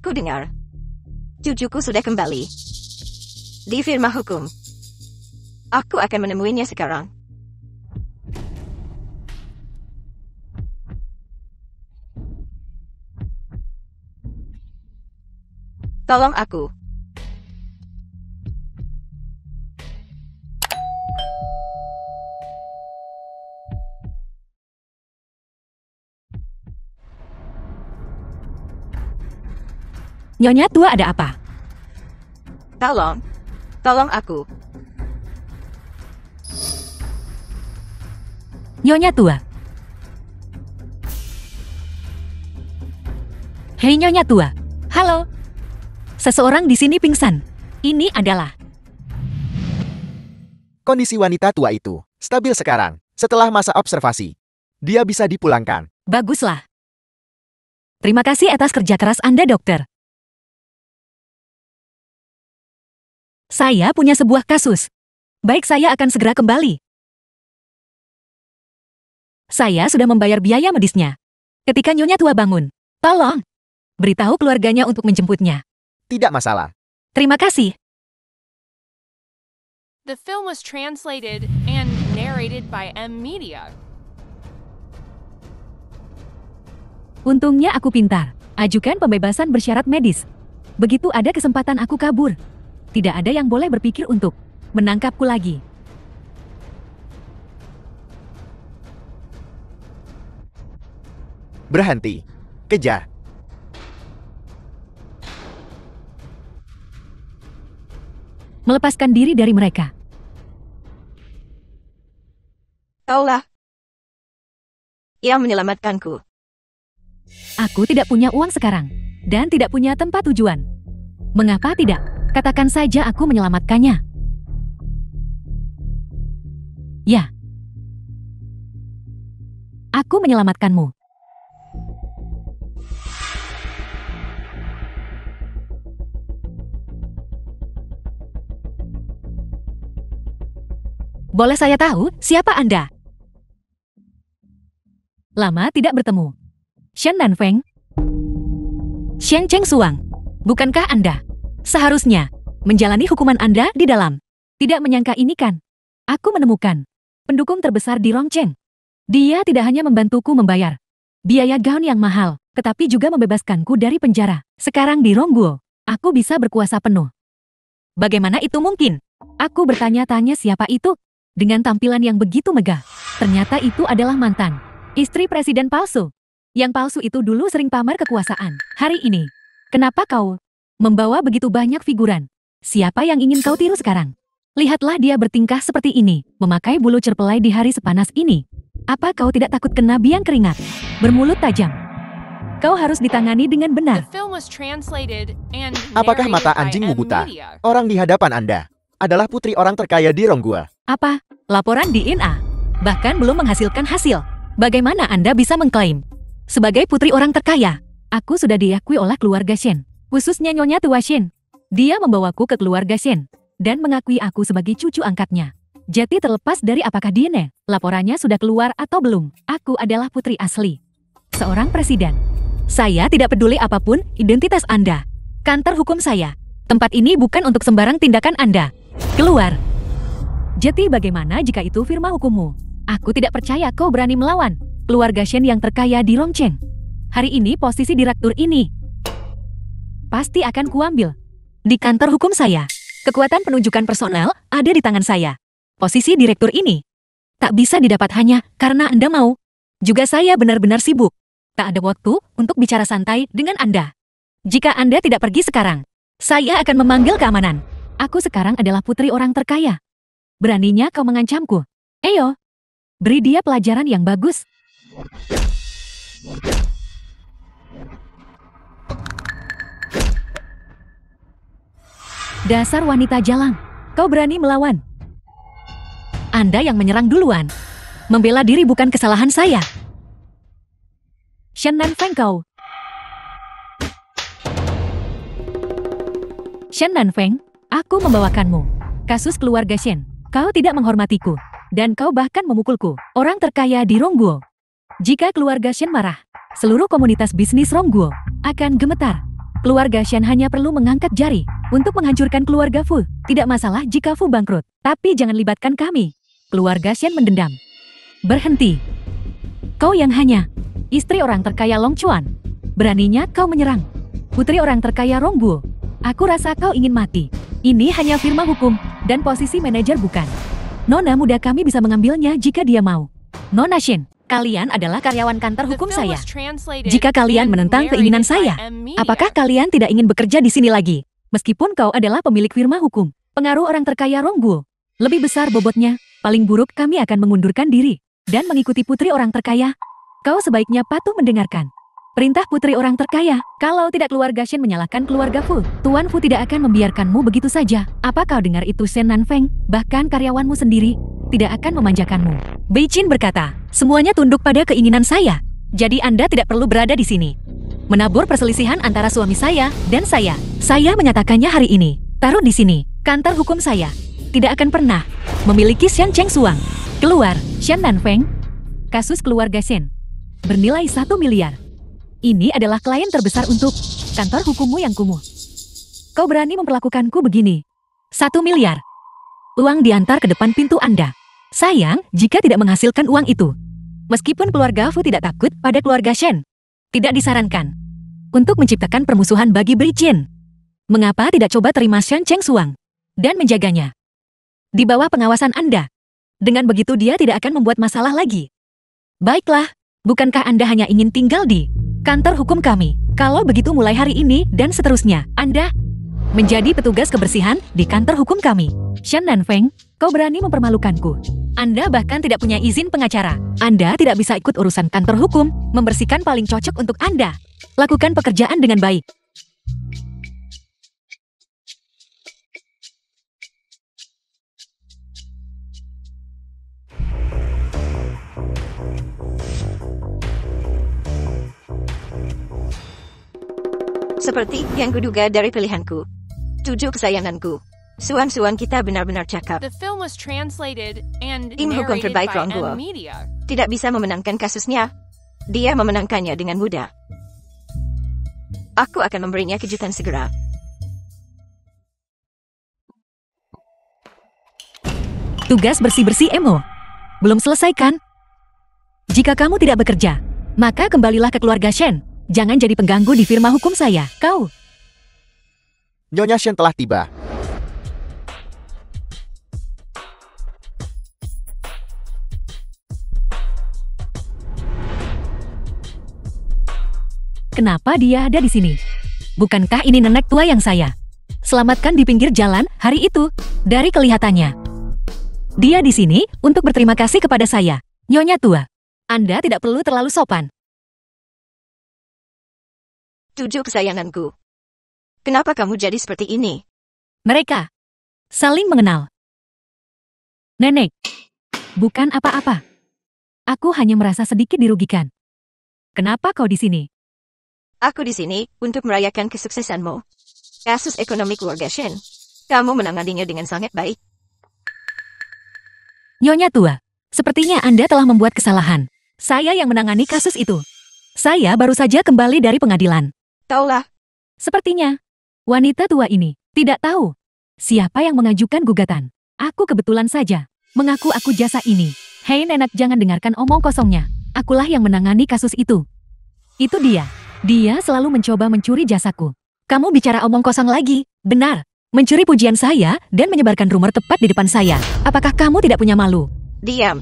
Aku dengar. Cucuku sudah kembali. Di firma hukum. Aku akan menemuinya sekarang. Tolong aku. Nyonya tua ada apa? Tolong. Tolong aku. Nyonya tua. Hei Nyonya tua. Halo. Seseorang di sini pingsan. Ini adalah... Kondisi wanita tua itu stabil sekarang setelah masa observasi. Dia bisa dipulangkan. Baguslah. Terima kasih atas kerja keras Anda, dokter. Saya punya sebuah kasus. Baik, saya akan segera kembali. Saya sudah membayar biaya medisnya. Ketika Nyonya tua bangun, tolong beritahu keluarganya untuk menjemputnya. Tidak masalah. Terima kasih. The film was translated and narrated by M Media. Untungnya aku pintar. Ajukan pembebasan bersyarat medis. Begitu ada kesempatan aku kabur. Tidak ada yang boleh berpikir untuk menangkapku lagi. Berhenti. Kejar. Melepaskan diri dari mereka. Kaulah. Ia menyelamatkanku. Aku tidak punya uang sekarang. Dan tidak punya tempat tujuan. Mengapa tidak? Katakan saja aku menyelamatkannya. Ya. Aku menyelamatkanmu. Boleh saya tahu siapa Anda? Lama tidak bertemu. Shen dan Feng. Shen Cheng Suang. Bukankah Anda seharusnya menjalani hukuman Anda di dalam? Tidak menyangka ini kan? Aku menemukan pendukung terbesar di Rongcheng. Dia tidak hanya membantuku membayar biaya gaun yang mahal, tetapi juga membebaskanku dari penjara. Sekarang di Rongguo, aku bisa berkuasa penuh. Bagaimana itu mungkin? Aku bertanya-tanya siapa itu? Dengan tampilan yang begitu megah. Ternyata itu adalah mantan istri presiden palsu. Yang palsu itu dulu sering pamer kekuasaan. Hari ini, kenapa kau membawa begitu banyak figuran? Siapa yang ingin kau tiru sekarang? Lihatlah dia bertingkah seperti ini, memakai bulu cerpelai di hari sepanas ini. Apa kau tidak takut kena biang keringat? Bermulut tajam. Kau harus ditangani dengan benar. The film was translated and Apakah narrated mata by anjingmu M buta? Media. Orang di hadapan Anda adalah putri orang terkaya di Ronggua. Apa? Laporan di INA. Bahkan belum menghasilkan hasil. Bagaimana Anda bisa mengklaim? Sebagai putri orang terkaya, aku sudah diakui oleh keluarga Shen. Khususnya Nyonya tua Shen. Dia membawaku ke keluarga Shen. Dan mengakui aku sebagai cucu angkatnya. Jadi terlepas dari apakah DNA, laporannya sudah keluar atau belum, aku adalah putri asli. Seorang presiden. Saya tidak peduli apapun identitas Anda. Kantor hukum saya. Tempat ini bukan untuk sembarang tindakan Anda. Keluar. Jadi bagaimana jika itu firma hukummu? Aku tidak percaya kau berani melawan keluarga Shen yang terkaya di Rongcheng. Hari ini posisi direktur ini pasti akan kuambil. Di kantor hukum saya, kekuatan penunjukan personal ada di tangan saya. Posisi direktur ini tak bisa didapat hanya karena Anda mau. Juga saya benar-benar sibuk. Tak ada waktu untuk bicara santai dengan Anda. Jika Anda tidak pergi sekarang, saya akan memanggil keamanan. Aku sekarang adalah putri orang terkaya. Beraninya kau mengancamku? Ayo, beri dia pelajaran yang bagus. Dasar wanita jalang, kau berani melawan. Anda yang menyerang duluan. Membela diri bukan kesalahan saya. Shen dan Feng kau. Shen dan Feng, aku membawakanmu. Kasus keluarga Shen, kau tidak menghormatiku. Dan kau bahkan memukulku, orang terkaya di Rongguo. Jika keluarga Shen marah, seluruh komunitas bisnis Rongguo akan gemetar. Keluarga Shen hanya perlu mengangkat jari untuk menghancurkan keluarga Fu. Tidak masalah jika Fu bangkrut, tapi jangan libatkan kami. Keluarga Shen mendendam. Berhenti. Kau yang hanya istri orang terkaya Long Chuan. Beraninya kau menyerang putri orang terkaya Rong Guo. Aku rasa kau ingin mati. Ini hanya firma hukum dan posisi manajer bukan. Nona muda kami bisa mengambilnya jika dia mau. Nona Shen, kalian adalah karyawan kantor The hukum film saya. was translated Jika kalian and menentang narrated keinginan by saya, M Media. apakah kalian tidak ingin bekerja di sini lagi? Meskipun kau adalah pemilik firma hukum, pengaruh orang terkaya Rong Guo lebih besar bobotnya, paling buruk kami akan mengundurkan diri dan mengikuti putri orang terkaya. Kau sebaiknya patuh mendengarkan perintah putri orang terkaya. Kalau tidak keluarga Shen menyalahkan keluarga Fu, Tuan Fu tidak akan membiarkanmu begitu saja. Apa kau dengar itu Shen Nanfeng? Bahkan karyawanmu sendiri tidak akan memanjakanmu. Bei Qin berkata, semuanya tunduk pada keinginan saya. Jadi Anda tidak perlu berada di sini. Menabur perselisihan antara suami saya dan saya. Saya menyatakannya hari ini. Taruh di sini. Kantor hukum saya tidak akan pernah memiliki Shen Cheng Suang. Keluar, Shen Nanfeng. Kasus keluarga Shen bernilai 1 miliar. Ini adalah klien terbesar untuk kantor hukummu yang kumuh. Kau berani memperlakukanku begini. 1 miliar. Uang diantar ke depan pintu Anda. Sayang jika tidak menghasilkan uang itu. Meskipun keluarga Fu tidak takut pada keluarga Shen, tidak disarankan untuk menciptakan permusuhan bagi Bei Qin. Mengapa tidak coba terima Shen Cheng Suang dan menjaganya di bawah pengawasan Anda? Dengan begitu dia tidak akan membuat masalah lagi. Baiklah, bukankah Anda hanya ingin tinggal di kantor hukum kami? Kalau begitu mulai hari ini dan seterusnya, Anda menjadi petugas kebersihan di kantor hukum kami. Shen Nanfeng, kau berani mempermalukanku. Anda bahkan tidak punya izin pengacara. Anda tidak bisa ikut urusan kantor hukum, membersihkan paling cocok untuk Anda. Lakukan pekerjaan dengan baik. Seperti yang kuduga dari pilihanku. 7 kesayanganku. Suan-suan kita benar-benar cakap. The film was translated and Tim hukum narrated terbaik by Rong Guo M Media. tidak bisa memenangkan kasusnya. Dia memenangkannya dengan mudah. Aku akan memberinya kejutan segera. Tugas bersih-bersih Emo belum selesai kan? Jika kamu tidak bekerja, maka kembalilah ke keluarga Shen. Jangan jadi pengganggu di firma hukum saya. Kau. Nyonya Shen telah tiba. Kenapa dia ada di sini? Bukankah ini nenek tua yang saya selamatkan di pinggir jalan hari itu? Dari kelihatannya, dia di sini untuk berterima kasih kepada saya. Nyonya tua, Anda tidak perlu terlalu sopan. 7 kesayanganku. Kenapa kamu jadi seperti ini? Mereka saling mengenal. Nenek, bukan apa-apa. Aku hanya merasa sedikit dirugikan. Kenapa kau di sini? Aku di sini untuk merayakan kesuksesanmu. Kasus ekonomi keluarga Shen. Kamu menanganinya dengan sangat baik. Nyonya tua, sepertinya Anda telah membuat kesalahan. Saya yang menangani kasus itu. Saya baru saja kembali dari pengadilan. Taulah, Sepertinya, wanita tua ini tidak tahu siapa yang mengajukan gugatan. Aku kebetulan saja mengaku aku jasa ini. Hei nenek, jangan dengarkan omong kosongnya. Akulah yang menangani kasus itu. Itu dia. Dia selalu mencoba mencuri jasaku. Kamu bicara omong kosong lagi, benar. Mencuri pujian saya dan menyebarkan rumor tepat di depan saya. Apakah kamu tidak punya malu? diam.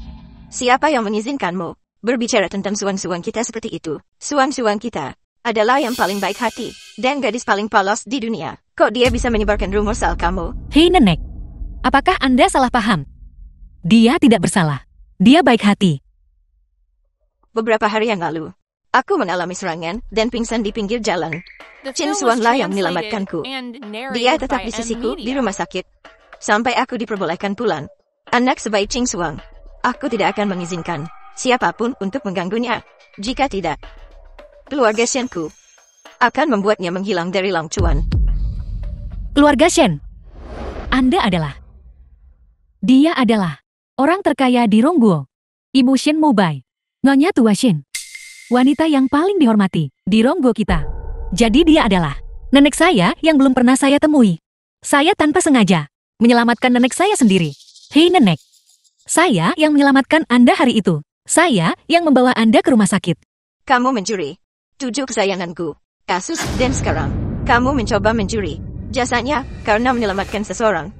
Siapa yang mengizinkanmu berbicara tentang suang-suang kita seperti itu? Suang-suang kita adalah yang paling baik hati dan gadis paling polos di dunia. Kok dia bisa menyebarkan rumor soal kamu? Hei nenek, apakah Anda salah paham? Dia tidak bersalah. Dia baik hati. Beberapa hari yang lalu, aku mengalami serangan dan pingsan di pinggir jalan. The Chin film was Suang lah yang translated menyelamatkanku. and Dia narrated tetap by di M sisiku di Media. rumah sakit sampai aku diperbolehkan pulang. Anak sebaik Ching Suang, aku tidak akan mengizinkan siapapun untuk mengganggunya. Jika tidak, keluarga Shenku akan membuatnya menghilang dari Long Chuan. Keluarga Shen, Anda adalah... Dia adalah orang terkaya di Rongguo, Ibu Shen Mobai, Nyonya tua Shen. Wanita yang paling dihormati di Rongguo kita. Jadi dia adalah Nenek saya yang belum pernah saya temui. Saya tanpa sengaja menyelamatkan nenek saya sendiri. Hei nenek, saya yang menyelamatkan Anda hari itu. Saya yang membawa Anda ke rumah sakit. Kamu mencuri 7 kesayanganku. Kasus dan sekarang kamu mencoba mencuri jasanya karena menyelamatkan seseorang.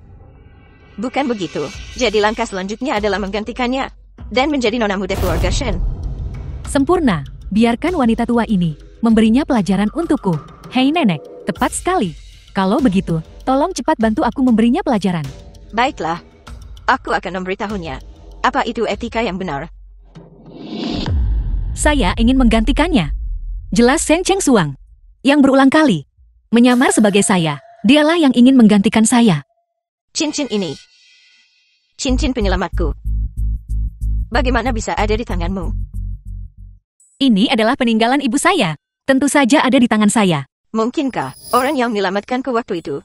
Bukan begitu. Jadi langkah selanjutnya adalah menggantikannya dan menjadi nona muda keluarga Shen. Sempurna. Biarkan wanita tua ini memberinya pelajaran untukku. Hei nenek, tepat sekali. Kalau begitu, tolong cepat bantu aku memberinya pelajaran. Baiklah. Aku akan memberitahunya. Apa itu etika yang benar? Saya ingin menggantikannya. Jelas Shen Chengsuang yang berulang kali menyamar sebagai saya. Dialah yang ingin menggantikan saya. Cincin ini. Cincin penyelamatku. Bagaimana bisa ada di tanganmu? Ini adalah peninggalan ibu saya. Tentu saja ada di tangan saya. Mungkinkah orang yang menyelamatkanku waktu itu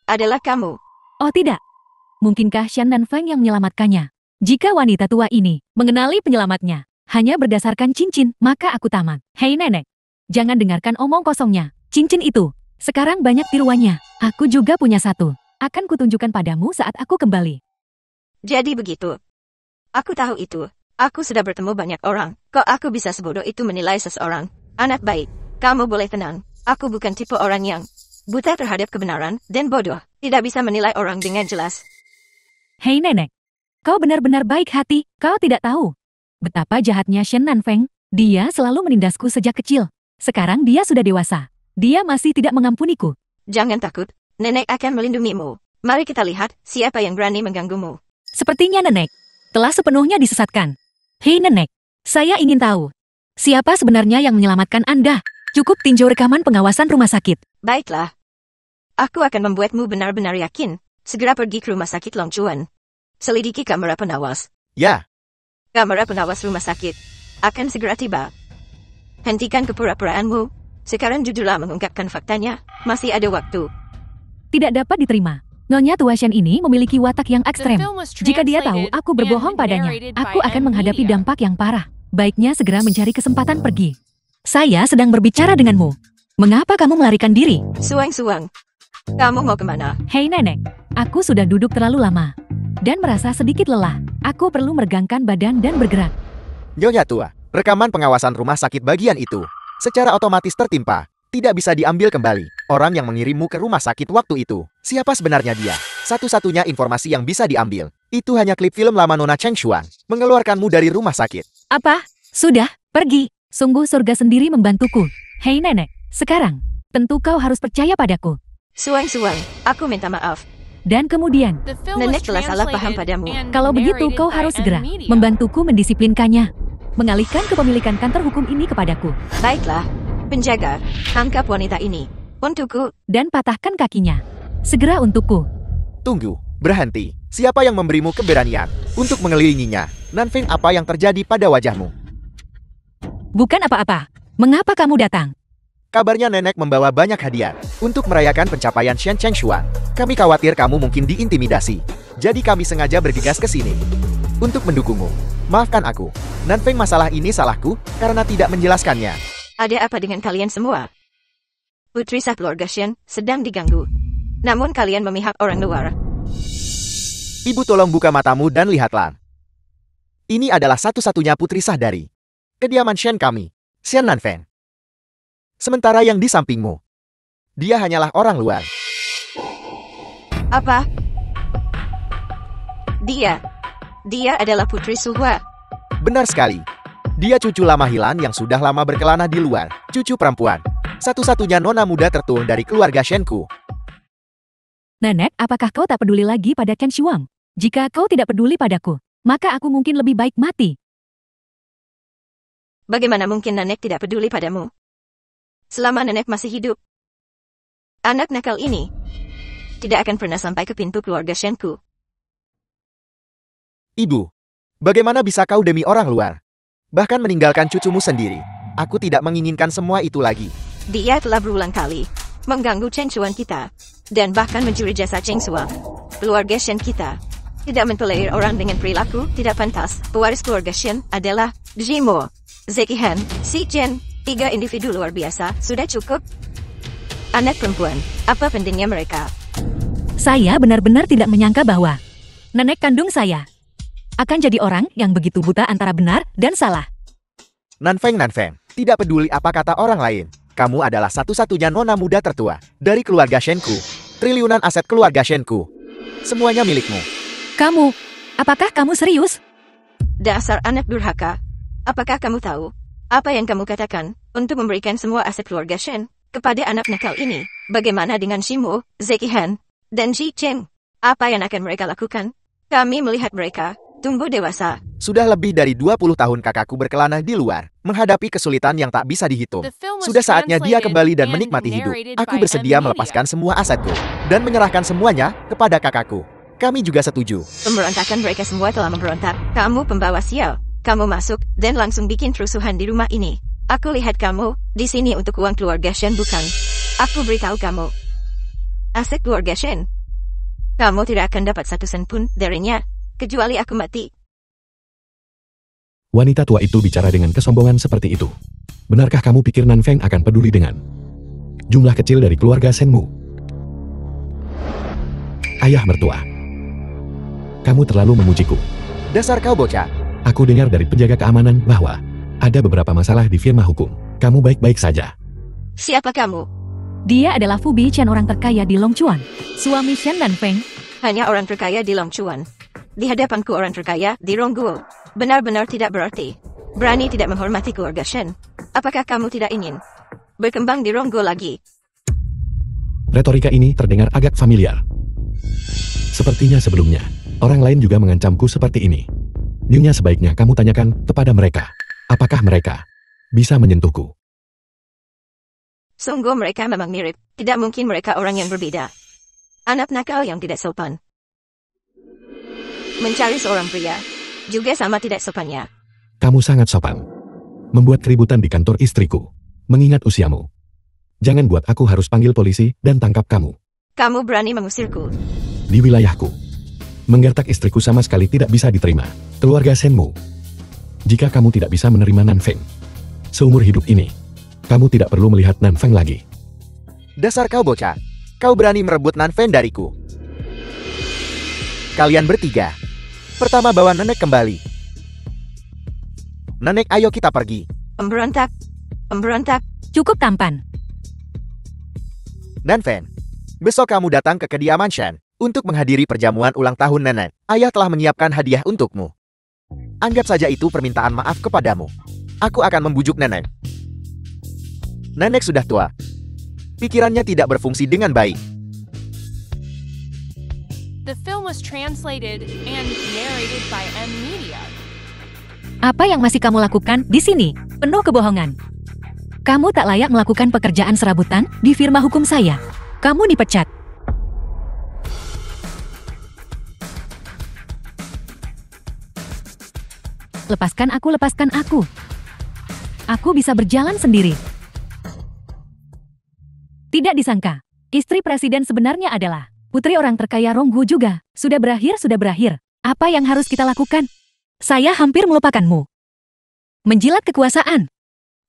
adalah kamu? Oh tidak. Mungkinkah Shen Nanfeng yang menyelamatkannya? Jika wanita tua ini mengenali penyelamatnya hanya berdasarkan cincin, maka aku tamat. Hei nenek, jangan dengarkan omong kosongnya. Cincin itu sekarang banyak tiruannya. Aku juga punya satu. Akan kutunjukkan padamu saat aku kembali. Jadi begitu. Aku tahu itu. Aku sudah bertemu banyak orang. Kok aku bisa sebodoh itu menilai seseorang? Anak baik, kamu boleh tenang. Aku bukan tipe orang yang buta terhadap kebenaran dan bodoh. Tidak bisa menilai orang dengan jelas. Hei nenek, kau benar-benar baik hati. Kau tidak tahu betapa jahatnya Shen Nanfeng. Dia selalu menindasku sejak kecil. Sekarang dia sudah dewasa. Dia masih tidak mengampuniku. Jangan takut. Nenek akan melindungimu. Mari kita lihat siapa yang berani mengganggumu. Sepertinya nenek telah sepenuhnya disesatkan. Hei nenek, saya ingin tahu. Siapa sebenarnya yang menyelamatkan Anda? Cukup tinjau rekaman pengawasan rumah sakit. Baiklah. Aku akan membuatmu benar-benar yakin. Segera pergi ke rumah sakit Longchuan. Selidiki kamera pengawas. Ya, Kamera pengawas rumah sakit akan segera tiba. Hentikan kepura-puraanmu. Sekarang jujurlah mengungkapkan faktanya. Masih ada waktu. Tidak dapat diterima. Nyonya tua Shen ini memiliki watak yang ekstrem. film was Jika dia tahu translated aku berbohong and padanya, narrated aku by akan M menghadapi Media. dampak yang parah. Baiknya segera mencari kesempatan pergi. Saya sedang berbicara denganmu. Mengapa kamu melarikan diri? Suang-suang. Kamu mau kemana? Hei nenek, aku sudah duduk terlalu lama dan merasa sedikit lelah. Aku perlu meregangkan badan dan bergerak. Nyonya tua, rekaman pengawasan rumah sakit bagian itu secara otomatis tertimpa. Tidak bisa diambil kembali. Orang yang mengirimmu ke rumah sakit waktu itu, siapa sebenarnya dia? Satu-satunya informasi yang bisa diambil, itu hanya klip film lama Nona Cheng Shuang, mengeluarkanmu dari rumah sakit. Apa? Sudah, pergi. Sungguh surga sendiri membantuku. Hei nenek, sekarang, tentu kau harus percaya padaku. Suang-suang. Aku minta maaf. Dan kemudian, The film was Nenek telah salah paham translated padamu. and kalau begitu narrated kau by harus M segera Media. membantuku mendisiplinkannya. Mengalihkan kepemilikan kantor hukum ini kepadaku. Baiklah. Penjaga, tangkap wanita ini. Untukku. Dan patahkan kakinya. Segera untukku. Tunggu, berhenti. Siapa yang memberimu keberanian untuk mengelilinginya? Nanfeng, apa yang terjadi pada wajahmu? Bukan apa-apa. Mengapa kamu datang? Kabarnya nenek membawa banyak hadiah untuk merayakan pencapaian Shen Cheng Shuang. Kami khawatir kamu mungkin diintimidasi. Jadi kami sengaja bergegas ke sini untuk mendukungmu. Maafkan aku. Nanfeng, masalah ini salahku karena tidak menjelaskannya. Ada apa dengan kalian semua? Putri sah keluarga Shen sedang diganggu. Namun kalian memihak orang luar. Ibu, tolong buka matamu dan lihatlah. Ini adalah satu-satunya putri sah dari kediaman Shen kami, Shen Nanfeng. Sementara yang di sampingmu, dia hanyalah orang luar. Apa? Dia adalah Putri Suhua. Benar sekali. Dia cucu lama Hilan yang sudah lama berkelana di luar. Cucu perempuan. Satu-satunya nona muda tertua dari keluarga Shenku. Nenek, apakah kau tak peduli lagi pada Chen Shuang? Jika kau tidak peduli padaku, maka aku mungkin lebih baik mati. Bagaimana mungkin nenek tidak peduli padamu? Selama nenek masih hidup. Anak nakal ini tidak akan pernah sampai ke pintu keluarga Shenku. Ibu, bagaimana bisa kau demi orang luar? Bahkan meninggalkan cucumu sendiri. Aku tidak menginginkan semua itu lagi. Dia telah berulang kali mengganggu Cheng Shuang kita. Dan bahkan mencuri jasa Cheng Shuang. Keluarga Shen kita tidak mentolerir orang dengan perilaku tidak pantas. Pewaris keluarga Shen adalah Jimo, Zeki Han, Si Chen. 3 individu luar biasa. Sudah cukup. Anak perempuan, apa pentingnya mereka? Saya benar-benar tidak menyangka bahwa nenek kandung saya akan jadi orang yang begitu buta antara benar dan salah. Nanfeng, tidak peduli apa kata orang lain. Kamu adalah satu-satunya nona muda tertua dari keluarga Shenku. Triliunan aset keluarga Shenku. Semuanya milikmu. Kamu, apakah kamu serius? Dasar anak durhaka. Apakah kamu tahu apa yang kamu katakan untuk memberikan semua aset keluarga Shen kepada anak nakal ini? Bagaimana dengan Shimu, Zeki Han, dan Ji Cheng? Apa yang akan mereka lakukan? Kami melihat mereka tumbuh dewasa. Sudah lebih dari 20 tahun kakakku berkelana di luar, menghadapi kesulitan yang tak bisa dihitung. The film was Sudah saatnya dia translated kembali dan and menikmati hidup. narrated Aku by bersedia M Media. melepaskan semua asetku dan menyerahkan semuanya kepada kakakku. Kami juga setuju. Pemberontakan mereka semua telah memberontak. Kamu pembawa sial. Kamu masuk dan langsung bikin kerusuhan di rumah ini. Aku lihat kamu di sini untuk uang keluarga Shen, bukan? Aku beritahu kamu. Aset keluarga Shen. Kamu tidak akan dapat satu sen pun darinya, kecuali aku mati. Wanita tua itu bicara dengan kesombongan seperti itu. Benarkah kamu pikir Nanfeng akan peduli dengan jumlah kecil dari keluarga Shenmu? Ayah mertua, kamu terlalu memujiku. Dasar kau bocah. Aku dengar dari penjaga keamanan bahwa ada beberapa masalah di firma hukum. Kamu baik-baik saja. Siapa kamu? Dia adalah Fu Bichen, orang terkaya di Longchuan. Suami Shen Nanfeng. Hanya orang terkaya di Longchuan. Di hadapanku orang terkaya di Rongguo. Benar-benar tidak berarti. Berani tidak menghormati keluarga Shen. Apakah kamu tidak ingin berkembang di Rongguo lagi? Retorika ini terdengar agak familiar. Sepertinya sebelumnya, orang lain juga mengancamku seperti ini. Nyonya, sebaiknya kamu tanyakan kepada mereka. Apakah mereka bisa menyentuhku? Sungguh mereka memang mirip. Tidak mungkin mereka orang yang berbeda. Anak nakal yang tidak sopan. Mencari seorang pria juga sama tidak sopannya. Kamu sangat sopan. Membuat keributan di kantor istriku. Mengingat usiamu. Jangan buat aku harus panggil polisi dan tangkap kamu. Kamu berani mengusirku. Di wilayahku. Menggertak istriku sama sekali tidak bisa diterima. Keluarga Shenmu. Jika kamu tidak bisa menerima Nanfeng seumur hidup ini, kamu tidak perlu melihat Nanfeng lagi. Dasar kau bocah. Kau berani merebut Nanfeng dariku. Kalian bertiga. Pertama bawa nenek kembali. Nenek, ayo kita pergi. Pemberontak. Pemberontak. Cukup tampan. Nanfeng, besok kamu datang ke kediaman Shen untuk menghadiri perjamuan ulang tahun nenek. Ayah telah menyiapkan hadiah untukmu. Anggap saja itu permintaan maaf kepadamu. Aku akan membujuk nenek. Nenek sudah tua. Pikirannya tidak berfungsi dengan baik. The film was translated and narrated by M Media. Apa yang masih kamu lakukan di sini? Penuh kebohongan. Kamu tak layak melakukan pekerjaan serabutan di firma hukum saya. Kamu dipecat. Lepaskan aku, lepaskan aku. Aku bisa berjalan sendiri. Tidak disangka, istri presiden sebenarnya adalah putri orang terkaya Rongguo juga. Sudah berakhir, sudah berakhir. Apa yang harus kita lakukan? Saya hampir melupakanmu. Menjilat kekuasaan.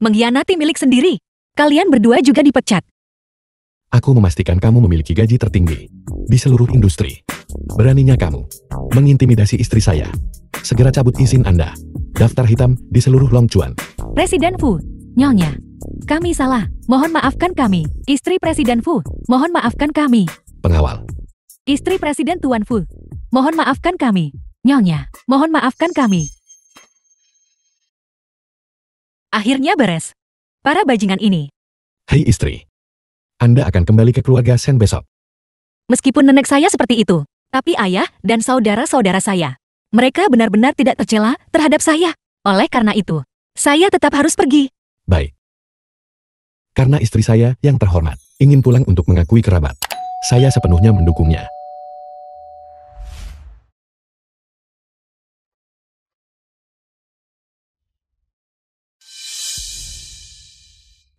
Mengkhianati milik sendiri. Kalian berdua juga dipecat. Aku memastikan kamu memiliki gaji tertinggi di seluruh industri. Beraninya kamu mengintimidasi istri saya. Segera cabut izin Anda. Daftar hitam di seluruh Longchuan. Presiden Fu, Nyonya. Kami salah. Mohon maafkan kami. Istri Presiden Fu, mohon maafkan kami. Pengawal. Istri Presiden Tuan Fu, mohon maafkan kami. Nyonya, mohon maafkan kami. Akhirnya beres. Para bajingan ini. Hei istri. Anda akan kembali ke keluarga Shen besok. Meskipun nenek saya seperti itu, tapi ayah dan saudara-saudara saya, mereka benar-benar tidak tercela terhadap saya. Oleh karena itu, saya tetap harus pergi. Baik. Karena istri saya yang terhormat ingin pulang untuk mengakui kerabat, saya sepenuhnya mendukungnya.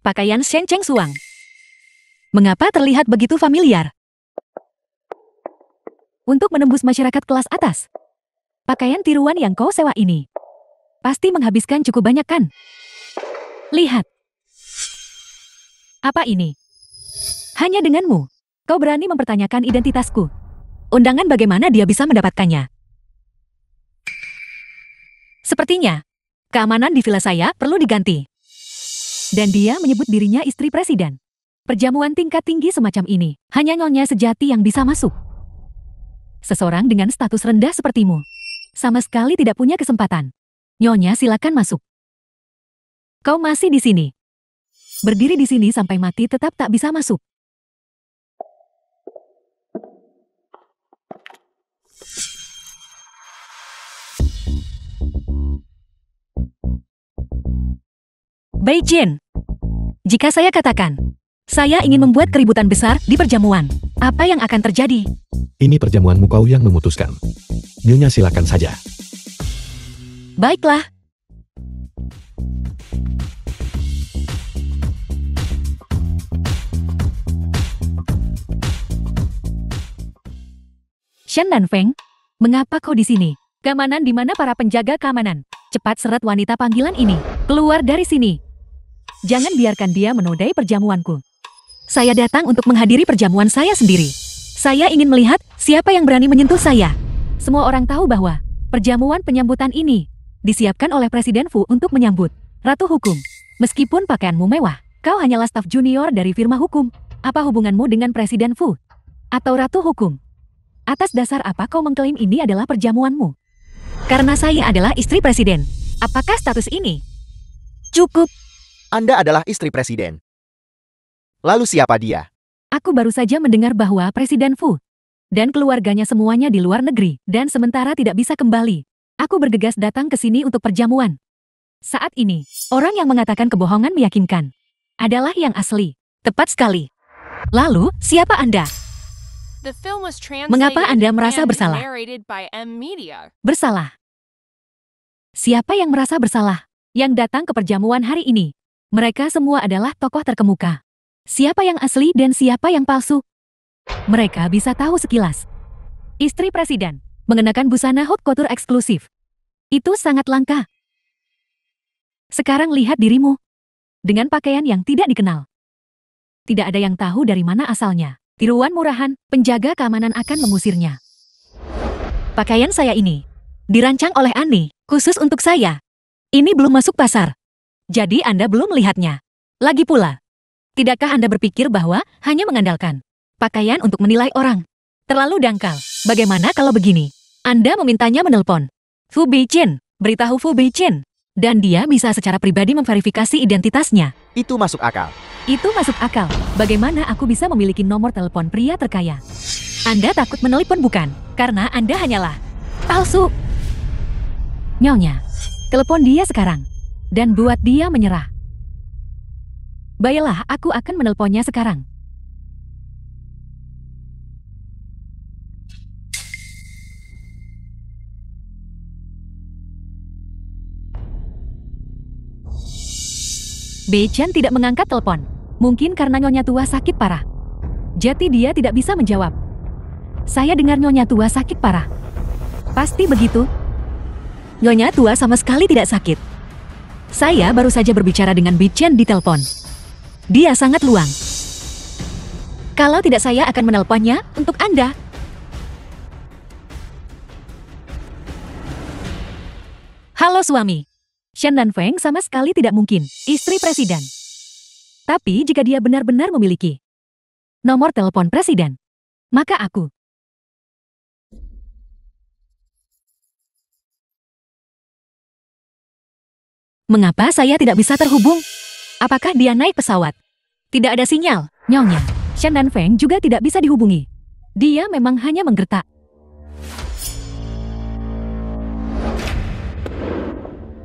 Pakaian Shen Cheng Suang. Mengapa terlihat begitu familiar? Untuk menembus masyarakat kelas atas. Pakaian tiruan yang kau sewa ini pasti menghabiskan cukup banyak kan? Lihat. Apa ini? Hanya denganmu. Kau berani mempertanyakan identitasku. Undangan bagaimana dia bisa mendapatkannya? Sepertinya, keamanan di villa saya perlu diganti. Dan dia menyebut dirinya istri presiden. Perjamuan tingkat tinggi semacam ini, hanya nyonya sejati yang bisa masuk. Seseorang dengan status rendah sepertimu, sama sekali tidak punya kesempatan. Nyonya silakan masuk. Kau masih di sini. Berdiri di sini sampai mati tetap tak bisa masuk. Beijing. Jika saya katakan, saya ingin membuat keributan besar di perjamuan, apa yang akan terjadi? Ini perjamuanmu kau yang memutuskan. Nyonya silakan saja. Baiklah. Shen dan Feng, mengapa kau di sini? Keamanan di mana para penjaga keamanan? Cepat seret wanita panggilan ini. Keluar dari sini. Jangan biarkan dia menodai perjamuanku. Saya datang untuk menghadiri perjamuan saya sendiri. Saya ingin melihat siapa yang berani menyentuh saya. Semua orang tahu bahwa perjamuan penyambutan ini disiapkan oleh Presiden Fu untuk menyambut Ratu Hukum. Meskipun pakaianmu mewah, kau hanyalah staf junior dari firma hukum. Apa hubunganmu dengan Presiden Fu? Atau Ratu Hukum? Atas dasar apa kau mengklaim ini adalah perjamuanmu? Karena saya adalah istri presiden. Apakah status ini cukup? Anda adalah istri presiden. Lalu siapa dia? Aku baru saja mendengar bahwa Presiden Fu dan keluarganya semuanya di luar negeri dan sementara tidak bisa kembali. Aku bergegas datang ke sini untuk perjamuan. Saat ini, orang yang mengatakan kebohongan meyakinkan adalah yang asli. Tepat sekali. Lalu, siapa Anda? The film was translated Mengapa Anda merasa and bersalah? narrated by M Media. Bersalah. Siapa yang merasa bersalah? Yang datang ke perjamuan hari ini. Mereka semua adalah tokoh terkemuka. Siapa yang asli dan siapa yang palsu? Mereka bisa tahu sekilas. Istri presiden mengenakan busana haute couture eksklusif. Itu sangat langka. Sekarang lihat dirimu. Dengan pakaian yang tidak dikenal. Tidak ada yang tahu dari mana asalnya. Tiruan murahan, penjaga keamanan akan mengusirnya. Pakaian saya ini dirancang oleh Ani, khusus untuk saya. Ini belum masuk pasar. Jadi Anda belum melihatnya. Lagi pula, tidakkah Anda berpikir bahwa hanya mengandalkan pakaian untuk menilai orang terlalu dangkal? Bagaimana kalau begini? Anda memintanya menelpon Fu Beijing, beritahu Fu Beijing, dan dia bisa secara pribadi memverifikasi identitasnya. Itu masuk akal. Itu masuk akal. Bagaimana aku bisa memiliki nomor telepon pria terkaya? Anda takut menelepon bukan? Karena Anda hanyalah palsu. Nyonya, telepon dia sekarang. Dan buat dia menyerah. Baiklah, aku akan menelponnya sekarang. Beichan tidak mengangkat telepon. Mungkin karena Nyonya tua sakit parah. Jadi dia tidak bisa menjawab. Saya dengar Nyonya tua sakit parah. Pasti begitu. Nyonya tua sama sekali tidak sakit. Saya baru saja berbicara dengan Beichan di telepon. Dia sangat luang. Kalau tidak saya akan menelponnya untuk Anda. Halo suami. Shen dan Feng sama sekali tidak mungkin istri presiden. Tapi jika dia benar-benar memiliki nomor telepon presiden, maka aku. Mengapa saya tidak bisa terhubung? Apakah dia naik pesawat? Tidak ada sinyal, Nyonya. Shen dan Feng juga tidak bisa dihubungi. Dia memang hanya menggertak.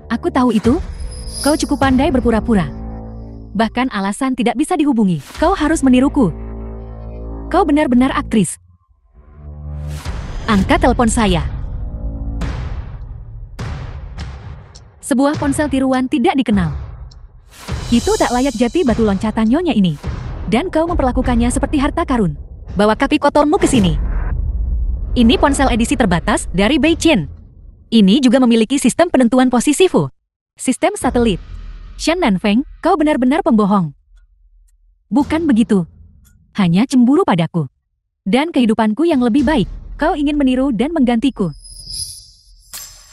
Aku tahu itu. Kau cukup pandai berpura-pura. Bahkan alasan tidak bisa dihubungi. Kau harus meniruku. Kau benar-benar aktris. Angkat telepon saya. Sebuah ponsel tiruan tidak dikenal. Itu tak layak jati batu loncatan Nyonya ini. Dan kau memperlakukannya seperti harta karun. Bawa kaki kotormu ke sini. Ini ponsel edisi terbatas dari Beijing. Ini juga memiliki sistem penentuan posisi Fu. Sistem satelit. Shen dan Feng, kau benar-benar pembohong. Bukan begitu. hanya cemburu padaku. Dan kehidupanku yang lebih baik, kau ingin meniru dan menggantiku.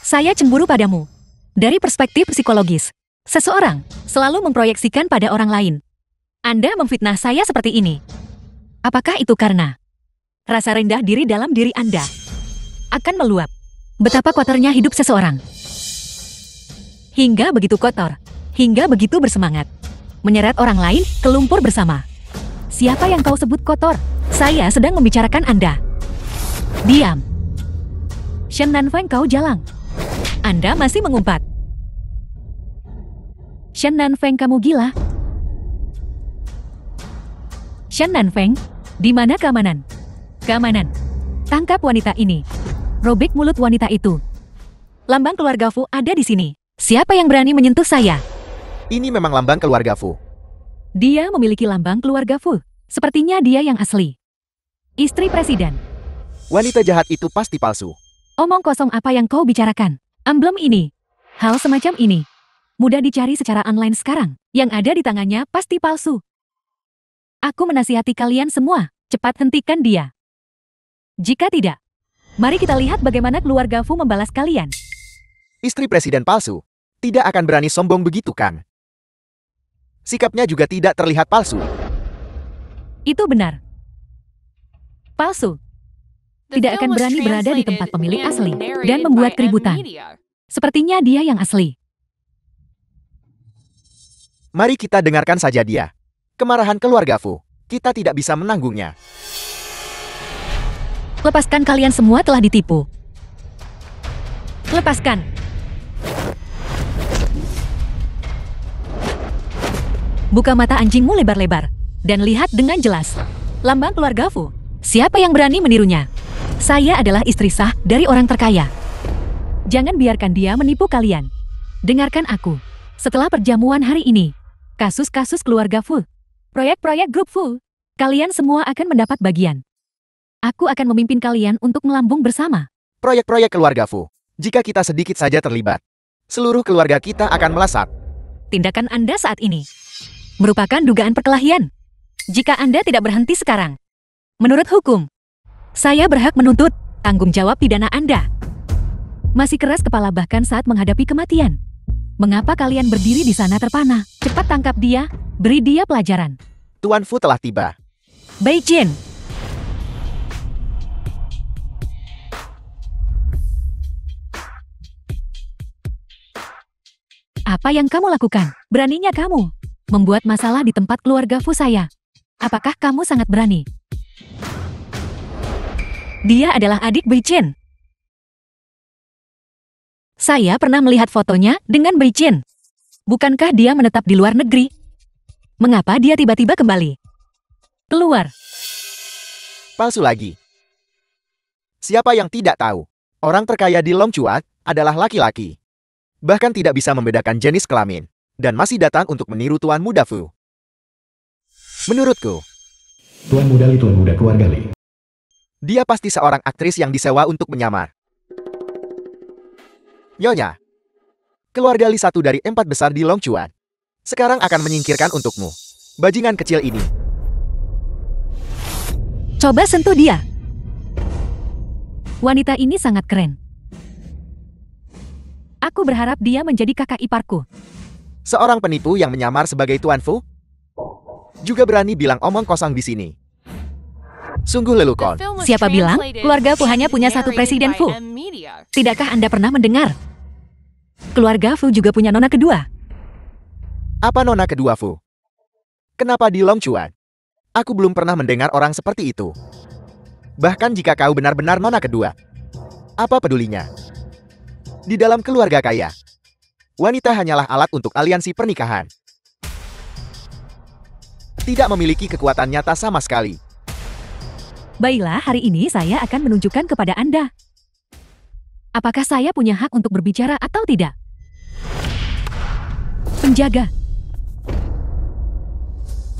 Saya cemburu padamu. Dari perspektif psikologis, seseorang selalu memproyeksikan pada orang lain. Anda memfitnah saya seperti ini. Apakah itu karena rasa rendah diri dalam diri Anda akan meluap? Betapa kotornya hidup seseorang. Hingga begitu kotor, hingga begitu bersemangat. Menyeret orang lain ke lumpur bersama. Siapa yang kau sebut kotor? Saya sedang membicarakan Anda. Diam. Shen Nanfeng, kau jalang. Anda masih mengumpat. Shen Nanfeng, kamu gila. Shen Nanfeng, di mana keamanan? Keamanan. Tangkap wanita ini. Robek mulut wanita itu. Lambang keluarga Fu ada di sini. Siapa yang berani menyentuh saya? Ini memang lambang keluarga Fu. Dia memiliki lambang keluarga Fu. Sepertinya dia yang asli. Istri presiden. Wanita jahat itu pasti palsu. Omong kosong apa yang kau bicarakan? Emblem ini. Hal semacam ini. Mudah dicari secara online sekarang. Yang ada di tangannya pasti palsu. Aku menasihati kalian semua. Cepat hentikan dia. Jika tidak, mari kita lihat bagaimana keluarga Fu membalas kalian. Istri presiden palsu. Tidak akan berani sombong begitu kan? Sikapnya juga tidak terlihat palsu. Itu benar. Palsu. Tidak akan berani berada di tempat pemilik asli dan membuat keributan. Sepertinya dia yang asli. Mari kita dengarkan saja dia. Kemarahan keluarga Fu. Kita tidak bisa menanggungnya. Lepaskan, kalian semua telah ditipu. Lepaskan. Buka mata anjingmu lebar-lebar. Dan lihat dengan jelas. Lambang keluarga Fu. Siapa yang berani menirunya? Saya adalah istri sah dari orang terkaya. Jangan biarkan dia menipu kalian. Dengarkan aku. Setelah perjamuan hari ini, kasus-kasus keluarga Fu, proyek-proyek grup Fu, kalian semua akan mendapat bagian. Aku akan memimpin kalian untuk melambung bersama. Proyek-proyek keluarga Fu. Jika kita sedikit saja terlibat, seluruh keluarga kita akan melesat. Tindakan Anda saat ini merupakan dugaan perkelahian. Jika Anda tidak berhenti sekarang, menurut hukum, saya berhak menuntut tanggung jawab pidana Anda. Masih keras kepala bahkan saat menghadapi kematian. Mengapa kalian berdiri di sana terpana? Cepat tangkap dia, beri dia pelajaran. Tuan Fu telah tiba. Bai Jin. Apa yang kamu lakukan? Beraninya kamu membuat masalah di tempat keluarga Fu saya. Apakah kamu sangat berani? Dia adalah adik Bai Jin. Saya pernah melihat fotonya dengan Bai Jin. Bukankah dia menetap di luar negeri? Mengapa dia tiba-tiba kembali? Keluar. Palsu lagi. Siapa yang tidak tahu? Orang terkaya di Longchuat adalah laki-laki. Bahkan tidak bisa membedakan jenis kelamin. Dan masih datang untuk meniru Tuan Muda Fu. Menurutku, Tuan Muda keluarga Li. dia pasti seorang aktris yang disewa untuk menyamar. Nyonya, keluarga Li satu dari 4 besar di Longchuan. Sekarang akan menyingkirkan untukmu. Bajingan kecil ini. Coba sentuh dia. Wanita ini sangat keren. Aku berharap dia menjadi kakak iparku. Seorang penipu yang menyamar sebagai Tuan Fu juga berani bilang omong kosong di sini. Sungguh lelucon. Siapa bilang keluarga Fu hanya punya satu presiden Fu? Tidakkah Anda pernah mendengar? Keluarga Fu juga punya nona kedua. Apa nona kedua Fu? Kenapa di Longchuan? Aku belum pernah mendengar orang seperti itu. Bahkan jika kau benar-benar nona kedua, apa pedulinya? Di dalam keluarga kaya, wanita hanyalah alat untuk aliansi pernikahan. Tidak memiliki kekuatan nyata sama sekali. Baiklah, hari ini saya akan menunjukkan kepada Anda. Apakah saya punya hak untuk berbicara atau tidak? Penjaga.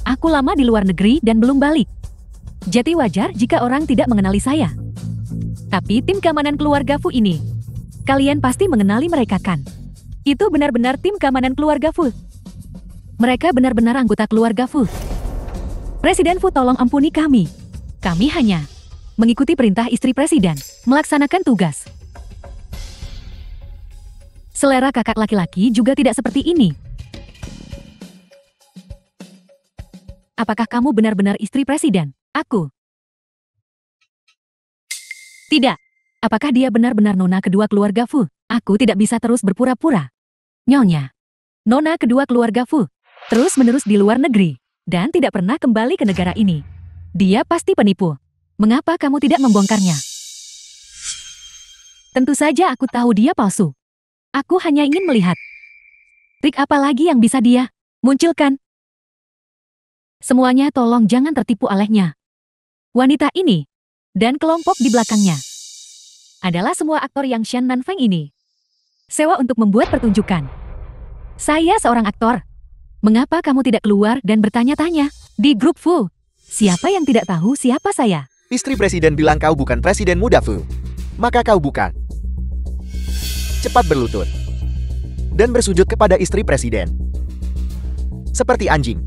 Aku lama di luar negeri dan belum balik. Jadi wajar jika orang tidak mengenali saya. Tapi tim keamanan keluarga Fu ini, kalian pasti mengenali mereka kan? Itu benar-benar tim keamanan keluarga Fu. Mereka benar-benar anggota keluarga Fu. Presiden Fu, tolong ampuni kami. Kami hanya mengikuti perintah istri presiden, melaksanakan tugas. Selera kakak laki-laki juga tidak seperti ini. Apakah kamu benar-benar istri presiden? Aku. Tidak. Apakah dia benar-benar nona kedua keluarga Fu? Aku tidak bisa terus berpura-pura. Nyonya. Nona kedua keluarga Fu. Terus-menerus di luar negeri. Dan tidak pernah kembali ke negara ini. Dia pasti penipu. Mengapa kamu tidak membongkarnya? Tentu saja aku tahu dia palsu. Aku hanya ingin melihat. Trik apa lagi yang bisa dia munculkan? Semuanya tolong jangan tertipu olehnya. Wanita ini dan kelompok di belakangnya adalah semua aktor yang Shen Nanfeng ini sewa untuk membuat pertunjukan. Saya seorang aktor. Mengapa kamu tidak keluar dan bertanya-tanya di grup Fu? Siapa yang tidak tahu siapa saya? Istri presiden bilang kau bukan presiden muda Fu. Maka kau bukan. Cepat berlutut. Dan bersujud kepada istri presiden. Seperti anjing.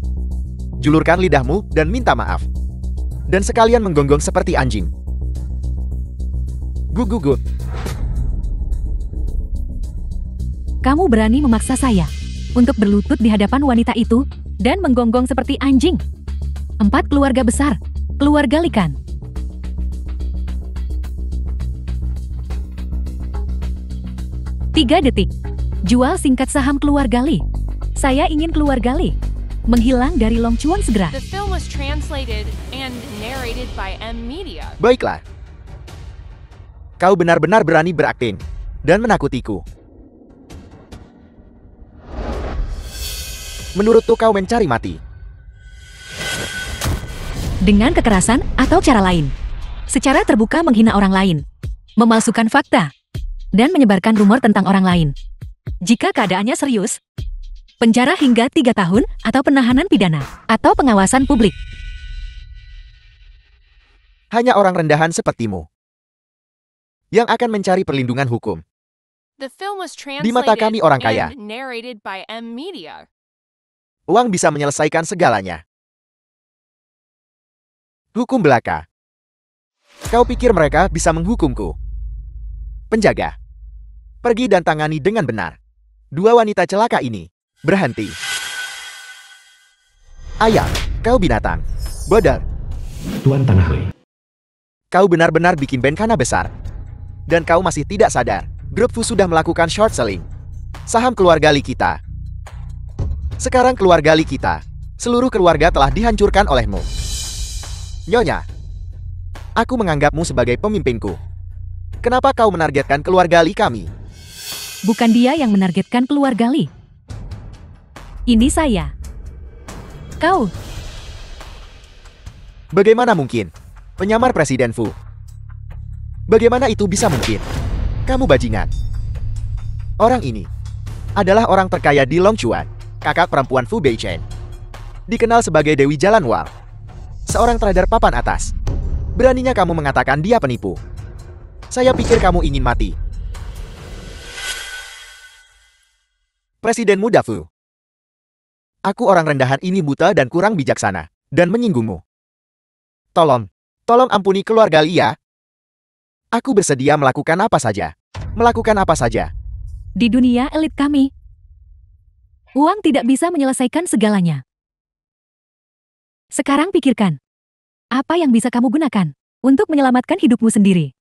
Julurkan lidahmu dan minta maaf. Dan sekalian menggonggong seperti anjing. Gugugut. Kamu berani memaksa saya untuk berlutut di hadapan wanita itu dan menggonggong seperti anjing. 4 keluarga besar, keluarga Likan. Tiga detik. Jual singkat saham keluarga Li. Saya ingin keluarga Li menghilang dari Long Chuan segera. The film was translated and narrated by M Media. Baiklah. Kau benar-benar berani berakting dan menakutiku. Menurutku kau mencari mati. Dengan kekerasan atau cara lain. Secara terbuka menghina orang lain. Memalsukan fakta. Dan menyebarkan rumor tentang orang lain. Jika keadaannya serius, penjara hingga 3 tahun atau penahanan pidana atau pengawasan publik. Hanya orang rendahan sepertimu yang akan mencari perlindungan hukum. The film was Di mata kami orang kaya. and narrated by M Media. Uang bisa menyelesaikan segalanya. Hukum belaka. Kau pikir mereka bisa menghukumku? Penjaga. Pergi dan tangani dengan benar. 2 wanita celaka ini. Berhenti. Ayam, kau binatang. Bodoh. Tuan Tanah Li. Kau benar-benar bikin bencana besar. Dan kau masih tidak sadar. Grup Fu sudah melakukan short selling. Saham keluarga Li kita. Sekarang keluarga Li kita. Seluruh keluarga telah dihancurkan olehmu. Nyonya. Aku menganggapmu sebagai pemimpinku. Kenapa kau menargetkan keluarga Li kami? Bukan dia yang menargetkan keluarga Li. Ini saya. Kau. Bagaimana mungkin? Penyamar Presiden Fu. Bagaimana itu bisa mungkin? Kamu bajingan. Orang ini adalah orang terkaya di Long Chuan. Kakak perempuan Fu Beichen. Dikenal sebagai Dewi Jalan Wal. Seorang trader papan atas. Beraninya kamu mengatakan dia penipu. Saya pikir kamu ingin mati. Presiden muda Fu. Aku orang rendahan ini buta dan kurang bijaksana. Dan menyinggungmu. Tolong ampuni keluarga Li ya. Aku bersedia melakukan apa saja. Melakukan apa saja. Di dunia elit kami, uang tidak bisa menyelesaikan segalanya. Sekarang pikirkan, apa yang bisa kamu gunakan untuk menyelamatkan hidupmu sendiri?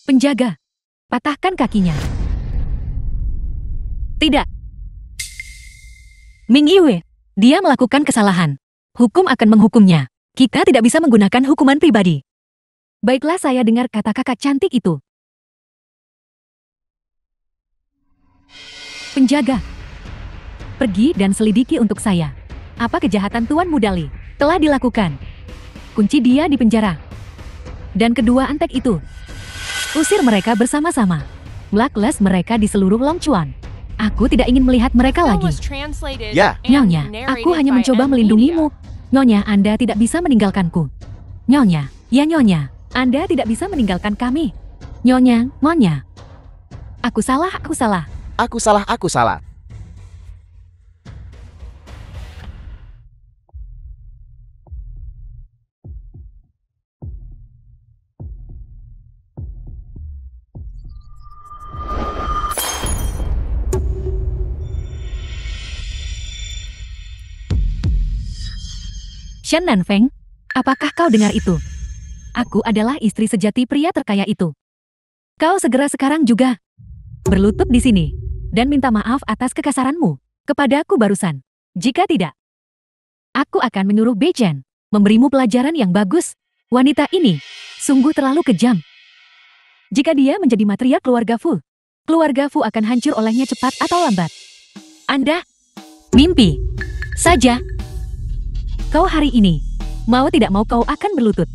Penjaga, patahkan kakinya. Tidak. Ming Yue, dia melakukan kesalahan. Hukum akan menghukumnya. Kita tidak bisa menggunakan hukuman pribadi. Baiklah, saya dengar kata kakak cantik itu. Penjaga, pergi dan selidiki untuk saya. Apa kejahatan Tuan Muda Li telah dilakukan? Kunci dia di penjara. Dan kedua antek itu, usir mereka bersama-sama. Blacklist mereka di seluruh Long Chuan. Aku tidak ingin melihat mereka Film lagi. was translated Ya. and Nyonya, aku narrated hanya by mencoba M melindungimu. Media. Nyonya, Anda tidak bisa meninggalkanku. Nyonya, ya Nyonya, Anda tidak bisa meninggalkan kami. Nyonya, Nyonya. Aku salah, aku salah. Aku salah, aku salah. Shen Nanfeng, apakah kau dengar itu? Aku adalah istri sejati pria terkaya itu. Kau segera sekarang juga berlutut di sini dan minta maaf atas kekasaranmu kepadaku barusan. Jika tidak, aku akan menyuruh Bei Chen memberimu pelajaran yang bagus. Wanita ini sungguh terlalu kejam. Jika dia menjadi matriark keluarga Fu akan hancur olehnya cepat atau lambat. Anda mimpi saja. Kau hari ini, mau tidak mau kau akan berlutut.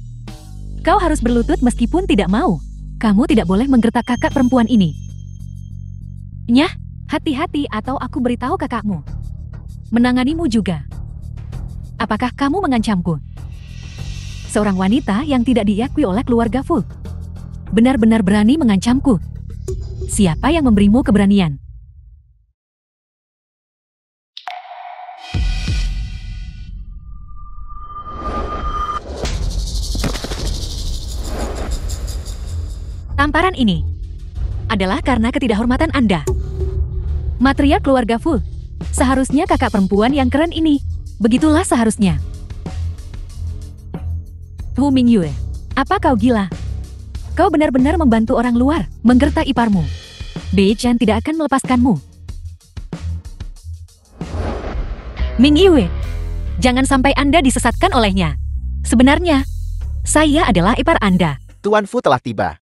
Kau harus berlutut meskipun tidak mau. Kamu tidak boleh menggertak kakak perempuan ini. Nyah, hati-hati atau aku beritahu kakakmu. Menanganimu juga. Apakah kamu mengancamku? Seorang wanita yang tidak diakui oleh keluarga Fu benar-benar berani mengancamku. Siapa yang memberimu keberanian? Tamparan ini adalah karena ketidakhormatan Anda. Matriark keluarga Fu, seharusnya kakak perempuan yang keren ini. Begitulah seharusnya. Wu Mingyue, apa kau gila? Kau benar-benar membantu orang luar menggertak iparmu. Bei Chen tidak akan melepaskanmu. Mingyue, jangan sampai Anda disesatkan olehnya. Sebenarnya, saya adalah ipar Anda. Tuan Fu telah tiba.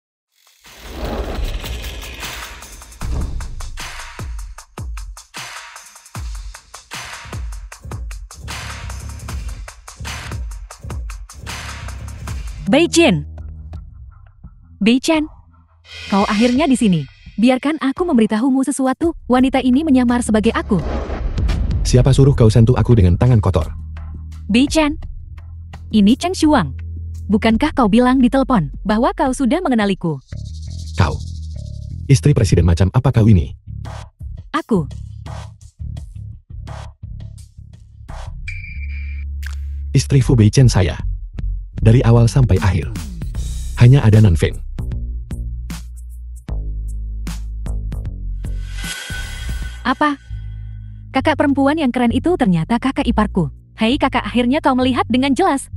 Bei Chen. Bei Chen, kau akhirnya di sini. Biarkan aku memberitahumu sesuatu. Wanita ini menyamar sebagai aku. Siapa suruh kau sentuh aku dengan tangan kotor? Bei Chen, ini Cheng Shuang. Bukankah kau bilang di telepon bahwa kau sudah mengenaliku? Kau. Istri presiden macam apa kau ini? Aku. Istri Fu Bei Chen saya. Dari awal sampai akhir. Hanya ada Nanfeng. Apa? Kakak perempuan yang keren itu ternyata kakak iparku. Hei kakak, akhirnya kau melihat dengan jelas.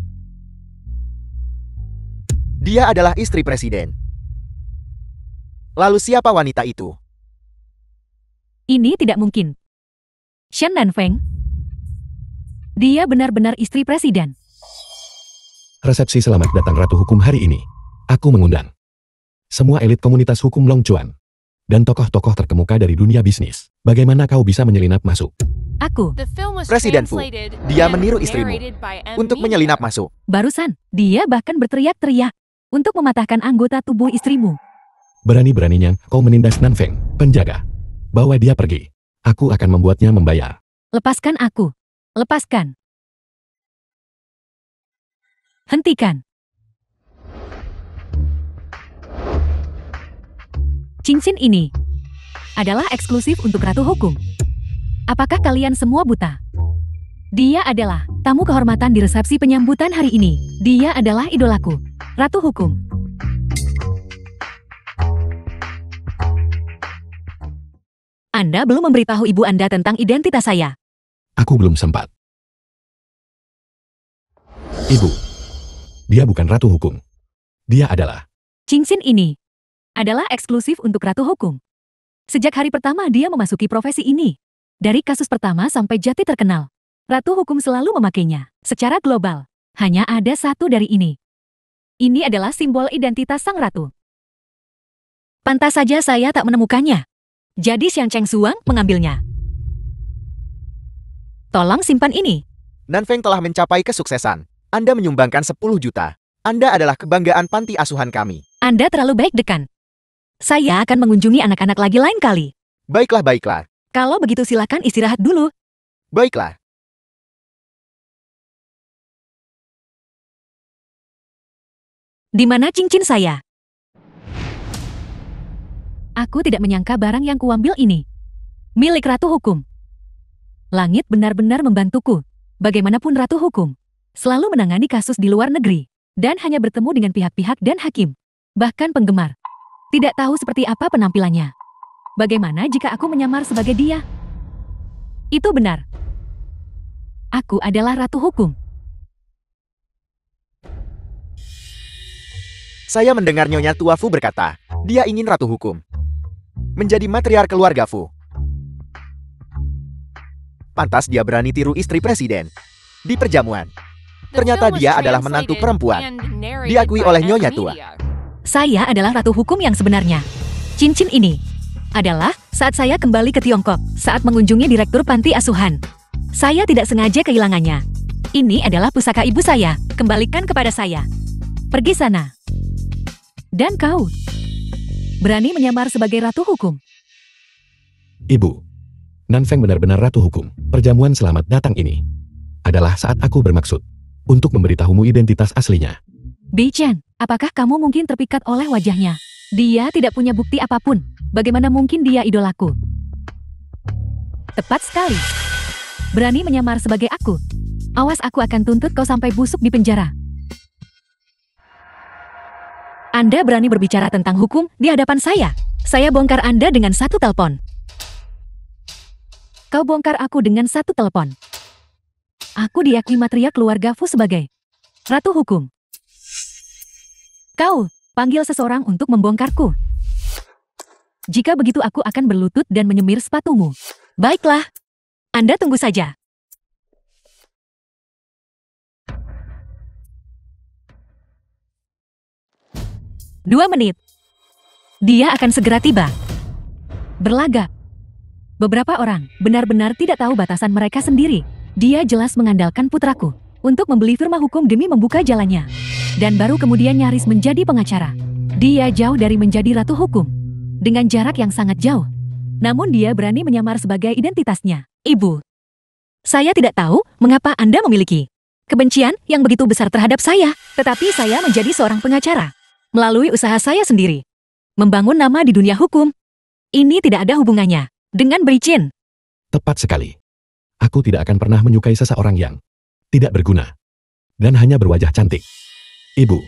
Dia adalah istri presiden. Lalu siapa wanita itu? Ini tidak mungkin. Shen Nanfeng. Dia benar-benar istri presiden. Resepsi selamat datang Ratu Hukum hari ini. Aku mengundang semua elit komunitas hukum Long Chuan dan tokoh-tokoh terkemuka dari dunia bisnis. Bagaimana kau bisa menyelinap masuk? Aku. The film was Presiden Fu, translated dia and meniru istrimu narrated by M. untuk Media. menyelinap masuk. Barusan, dia bahkan berteriak-teriak untuk mematahkan anggota tubuh istrimu. Berani-beraninya kau menindas Nanfeng, penjaga. Bawa dia pergi. Aku akan membuatnya membayar. Lepaskan aku. Lepaskan. Hentikan. Cincin ini adalah eksklusif untuk Ratu Hukum. Apakah kalian semua buta? Dia adalah tamu kehormatan di resepsi penyambutan hari ini. Dia adalah idolaku, Ratu Hukum. Anda belum memberitahu ibu Anda tentang identitas saya. Aku belum sempat. Ibu, dia bukan Ratu Hukum. Dia adalah... Cincin ini adalah eksklusif untuk Ratu Hukum. Sejak hari pertama dia memasuki profesi ini. Dari kasus pertama sampai jati terkenal, Ratu Hukum selalu memakainya. Secara global, hanya ada satu dari ini. Ini adalah simbol identitas sang ratu. Pantas saja saya tak menemukannya. Jadi Xiang Cheng Suang mengambilnya. Tolong simpan ini. Nanfeng telah mencapai kesuksesan. Anda menyumbangkan 10 juta. Anda adalah kebanggaan panti asuhan kami. Anda terlalu baik, Dekan. Saya akan mengunjungi anak-anak lagi lain kali. Baiklah, baiklah. Kalau begitu silakan istirahat dulu. Baiklah. Di mana cincin saya? Aku tidak menyangka barang yang kuambil ini milik Ratu Hukum. Langit benar-benar membantuku. Bagaimanapun Ratu Hukum selalu menangani kasus di luar negeri dan hanya bertemu dengan pihak-pihak dan hakim, bahkan penggemar. Tidak tahu seperti apa penampilannya. Bagaimana jika aku menyamar sebagai dia? Itu benar. Aku adalah Ratu Hukum. Saya mendengar Nyonya Tua Fu berkata, dia ingin Ratu Hukum menjadi matriark keluarga Fu. Pantas dia berani tiru istri presiden di perjamuan. Ternyata dia adalah menantu perempuan, diakui oleh Nyonya Tua. Saya adalah Ratu Hukum yang sebenarnya. Cincin ini adalah saat saya kembali ke Tiongkok, saat mengunjungi direktur panti asuhan. Saya tidak sengaja kehilangannya. Ini adalah pusaka ibu saya. Kembalikan kepada saya. Pergi sana. Dan kau berani menyamar sebagai Ratu Hukum. Ibu, Nanfeng benar-benar Ratu Hukum. Perjamuan selamat datang ini adalah saat aku bermaksud untuk memberitahumu identitas aslinya. Bei Chen, apakah kamu mungkin terpikat oleh wajahnya? Dia tidak punya bukti apapun. Bagaimana mungkin dia idolaku? Tepat sekali. Berani menyamar sebagai aku. Awas, aku akan tuntut kau sampai busuk di penjara. Anda berani berbicara tentang hukum di hadapan saya. Saya bongkar Anda dengan satu telepon. Kau bongkar aku dengan satu telepon. Aku diakui matriark keluarga Fu sebagai Ratu Hukum. Kau panggil seseorang untuk membongkarku. Jika begitu aku akan berlutut dan menyemir sepatumu. Baiklah. Anda tunggu saja. Dua menit. Dia akan segera tiba. Berlagak. Beberapa orang benar-benar tidak tahu batasan mereka sendiri. Dia jelas mengandalkan putraku untuk membeli firma hukum demi membuka jalannya. Dan baru kemudian nyaris menjadi pengacara. Dia jauh dari menjadi Ratu Hukum. Dengan jarak yang sangat jauh. Namun dia berani menyamar sebagai identitasnya. Ibu. Saya tidak tahu mengapa Anda memiliki kebencian yang begitu besar terhadap saya. Tetapi saya menjadi seorang pengacara. Melalui usaha saya sendiri. Membangun nama di dunia hukum. Ini tidak ada hubungannya dengan Bei Chen. Tepat sekali. Aku tidak akan pernah menyukai seseorang yang tidak berguna dan hanya berwajah cantik. Ibu,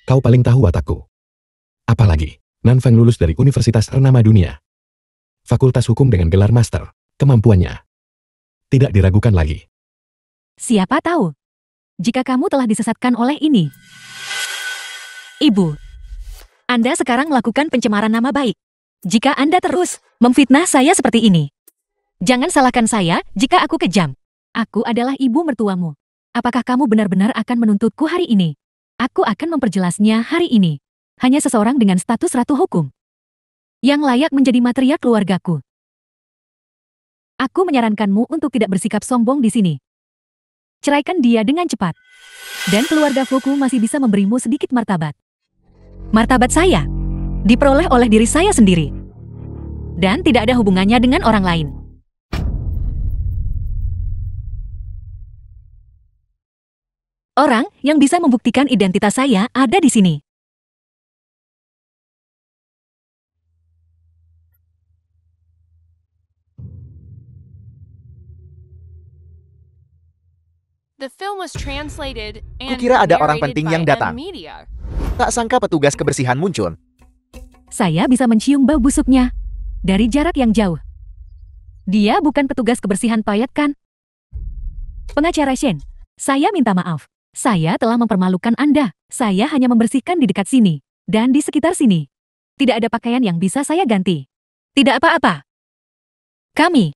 kau paling tahu watakku. Apalagi, Nanfeng lulus dari universitas ternama dunia. Fakultas hukum dengan gelar master. Kemampuannya tidak diragukan lagi. Siapa tahu, jika kamu telah disesatkan oleh ini. Ibu, Anda sekarang melakukan pencemaran nama baik. Jika Anda terus memfitnah saya seperti ini. Jangan salahkan saya jika aku kejam. Aku adalah ibu mertuamu. Apakah kamu benar-benar akan menuntutku hari ini? Aku akan memperjelasnya hari ini. Hanya seseorang dengan status Ratu Hukum yang layak menjadi matriark keluargaku. Aku menyarankanmu untuk tidak bersikap sombong di sini. Ceraikan dia dengan cepat. Dan keluarga Fuku masih bisa memberimu sedikit martabat. Martabat saya diperoleh oleh diri saya sendiri. Dan tidak ada hubungannya dengan orang lain. Orang yang bisa membuktikan identitas saya ada di sini. The film was translated and Kukira ada orang narrated penting by yang datang. M-Media. Tak sangka petugas kebersihan muncul. Saya bisa mencium bau busuknya dari jarak yang jauh. Dia bukan petugas kebersihan payet kan? Pengacara Shen, saya minta maaf. Saya telah mempermalukan Anda. Saya hanya membersihkan di dekat sini dan di sekitar sini. Tidak ada pakaian yang bisa saya ganti. Tidak apa-apa. Kami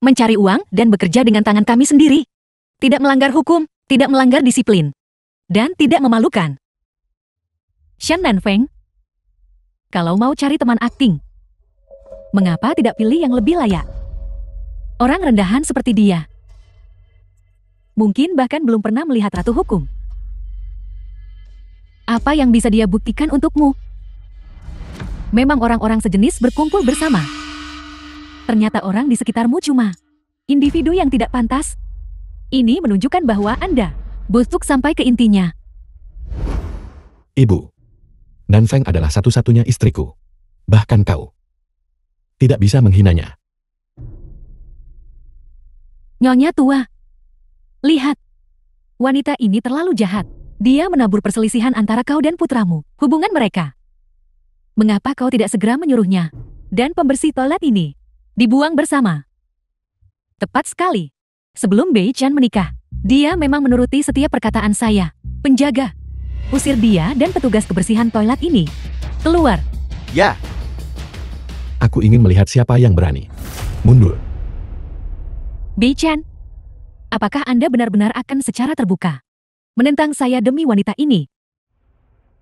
mencari uang dan bekerja dengan tangan kami sendiri. Tidak melanggar hukum, tidak melanggar disiplin, dan tidak memalukan. Shen Nanfeng, kalau mau cari teman akting, mengapa tidak pilih yang lebih layak? Orang rendahan seperti dia. Mungkin bahkan belum pernah melihat Ratu Hukum. Apa yang bisa dia buktikan untukmu? Memang orang-orang sejenis berkumpul bersama. Ternyata orang di sekitarmu cuma individu yang tidak pantas. Ini menunjukkan bahwa Anda busuk sampai ke intinya. Ibu, Nanfeng adalah satu-satunya istriku. Bahkan kau tidak bisa menghinanya. Nyonya Tua, lihat. Wanita ini terlalu jahat. Dia menabur perselisihan antara kau dan putramu. Hubungan mereka. Mengapa kau tidak segera menyuruhnya? Dan pembersih toilet ini dibuang bersama. Tepat sekali. Sebelum Bei Chen menikah, dia memang menuruti setiap perkataan saya. Penjaga. Usir dia dan petugas kebersihan toilet ini. Keluar. Ya, Aku ingin melihat siapa yang berani. Mundur. Bei-chan, apakah Anda benar-benar akan secara terbuka menentang saya demi wanita ini?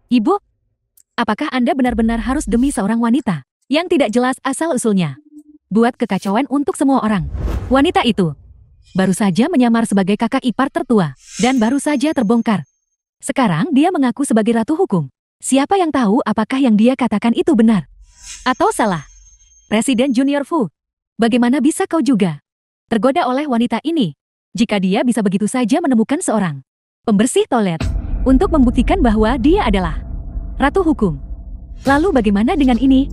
Ibu, apakah Anda benar-benar harus demi seorang wanita yang tidak jelas asal-usulnya buat kekacauan untuk semua orang? Wanita itu baru saja menyamar sebagai kakak ipar tertua dan baru saja terbongkar. Sekarang dia mengaku sebagai ratu hukum. Siapa yang tahu apakah yang dia katakan itu benar atau salah? Presiden Junior Fu, bagaimana bisa kau juga tergoda oleh wanita ini jika dia bisa begitu saja menemukan seorang pembersih toilet untuk membuktikan bahwa dia adalah ratu hukum? Lalu bagaimana dengan ini?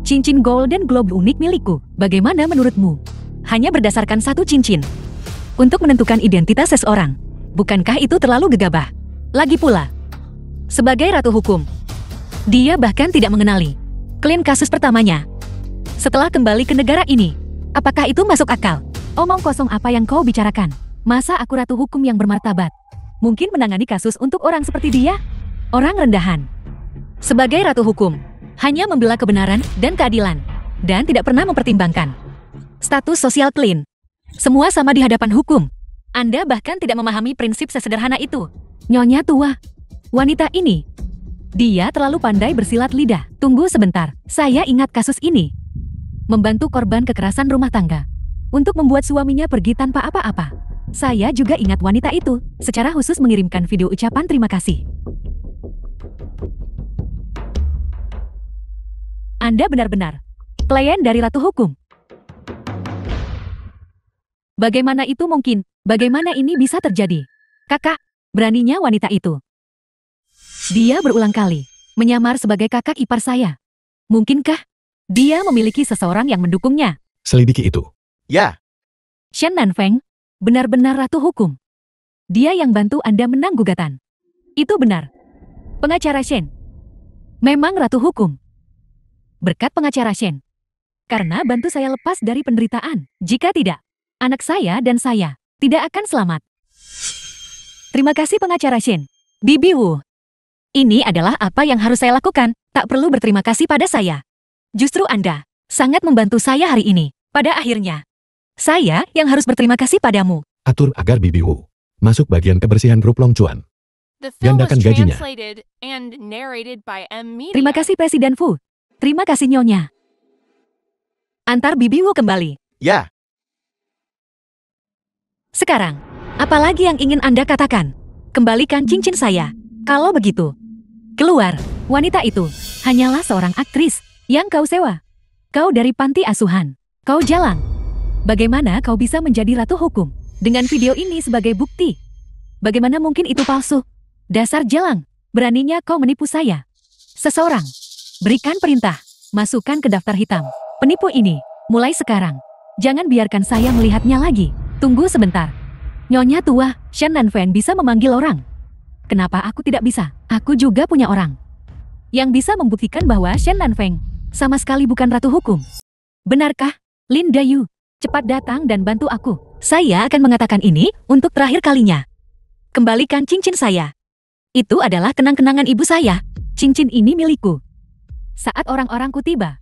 Cincin Golden Globe unik milikku, bagaimana menurutmu? Hanya berdasarkan satu cincin untuk menentukan identitas seseorang. Bukankah itu terlalu gegabah? Lagi pula, sebagai ratu hukum, dia bahkan tidak mengenali klien kasus pertamanya. Setelah kembali ke negara ini, apakah itu masuk akal? Omong kosong apa yang kau bicarakan? Masa aku ratu hukum yang bermartabat mungkin menangani kasus untuk orang seperti dia? Orang rendahan. Sebagai ratu hukum, hanya membela kebenaran dan keadilan, dan tidak pernah mempertimbangkan status sosial clean. Semua sama di hadapan hukum. Anda bahkan tidak memahami prinsip sesederhana itu. Nyonya tua, wanita ini, dia terlalu pandai bersilat lidah. Tunggu sebentar, saya ingat kasus ini. Membantu korban kekerasan rumah tangga untuk membuat suaminya pergi tanpa apa-apa. Saya juga ingat wanita itu, secara khusus mengirimkan video ucapan terima kasih. Anda benar-benar klien dari ratu hukum. Bagaimana itu mungkin? Bagaimana ini bisa terjadi? Kakak, beraninya wanita itu. Dia berulang kali menyamar sebagai kakak ipar saya. Mungkinkah dia memiliki seseorang yang mendukungnya? Selidiki itu. ya, Shen Nanfeng, benar-benar ratu hukum. Dia yang bantu Anda menang gugatan. Itu benar. Pengacara Shen memang ratu hukum. Berkat pengacara Shen, karena bantu saya lepas dari penderitaan. Jika tidak, anak saya dan saya tidak akan selamat. Terima kasih pengacara Shen. Bibi Wu. Ini adalah apa yang harus saya lakukan. Tak perlu berterima kasih pada saya. Justru Anda sangat membantu saya hari ini. Pada akhirnya, saya yang harus berterima kasih padamu. Atur agar Bibi Wu masuk bagian kebersihan grup Long Chuan. The film was Gandakan gajinya. translated and narrated by M Media. Terima kasih Presiden Fu. Terima kasih Nyonya. Antar Bibi Wu kembali. ya, Sekarang, apalagi yang ingin Anda katakan? Kembalikan cincin saya. Kalau begitu, keluar. Wanita itu hanyalah seorang aktris yang kau sewa. Kau dari panti asuhan. Kau jalang. Bagaimana kau bisa menjadi ratu hukum dengan video ini sebagai bukti? Bagaimana mungkin itu palsu? Dasar jalang. Beraninya kau menipu saya. Seseorang, berikan perintah. Masukkan ke daftar hitam penipu ini. Mulai sekarang, jangan biarkan saya melihatnya lagi. Tunggu sebentar. Nyonya tua, Shen Nanfeng bisa memanggil orang. Kenapa aku tidak bisa? Aku juga punya orang yang bisa membuktikan bahwa Shen Nanfeng sama sekali bukan ratu hukum. Benarkah? Lin Dayu, cepat datang dan bantu aku. Saya akan mengatakan ini untuk terakhir kalinya. Kembalikan cincin saya. Itu adalah kenang-kenangan ibu saya. Cincin ini milikku. Saat orang-orangku tiba,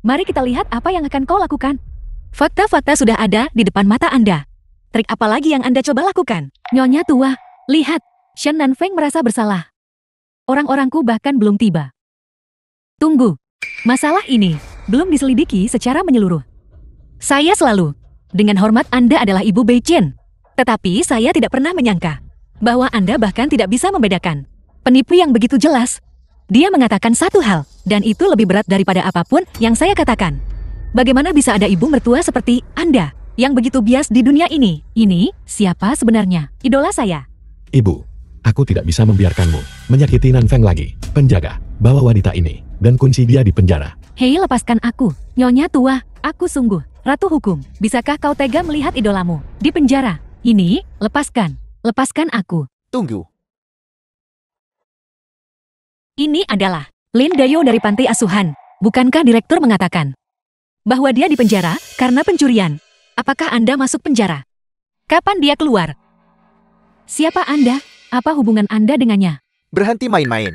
mari kita lihat apa yang akan kau lakukan. Fakta-fakta sudah ada di depan mata Anda. Trik apa lagi yang Anda coba lakukan? Nyonya tua, lihat. Shen Nanfeng merasa bersalah. Orang-orangku bahkan belum tiba. Tunggu. Masalah ini belum diselidiki secara menyeluruh. Saya selalu, dengan hormat Anda adalah Ibu Bei Chen. Tetapi saya tidak pernah menyangka bahwa Anda bahkan tidak bisa membedakan penipu yang begitu jelas. Dia mengatakan satu hal, dan itu lebih berat daripada apapun yang saya katakan. Bagaimana bisa ada ibu mertua seperti Anda yang begitu bias di dunia ini? Ini siapa sebenarnya? Idola saya. Ibu, aku tidak bisa membiarkanmu menyakiti Nanfeng lagi. Penjaga, bawa wanita ini dan kunci dia di penjara. Hei, lepaskan aku. Nyonya tua, aku sungguh ratu hukum. Bisakah kau tega melihat idolamu di penjara? Ini, lepaskan. Lepaskan aku. tunggu. Ini adalah Lin Dayo dari panti asuhan. Bukankah direktur mengatakan bahwa dia di penjara karena pencurian? Apakah Anda masuk penjara? Kapan dia keluar? Siapa Anda? Apa hubungan Anda dengannya? Berhenti main-main.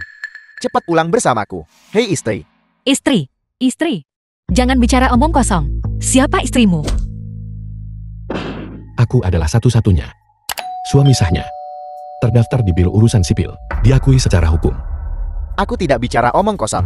Cepat pulang bersamaku. Hei istri. Istri. Jangan bicara omong kosong. Siapa istrimu? Aku adalah satu-satunya suami sahnya. Terdaftar di Biro Urusan Sipil. Diakui secara hukum. Aku tidak bicara omong kosong.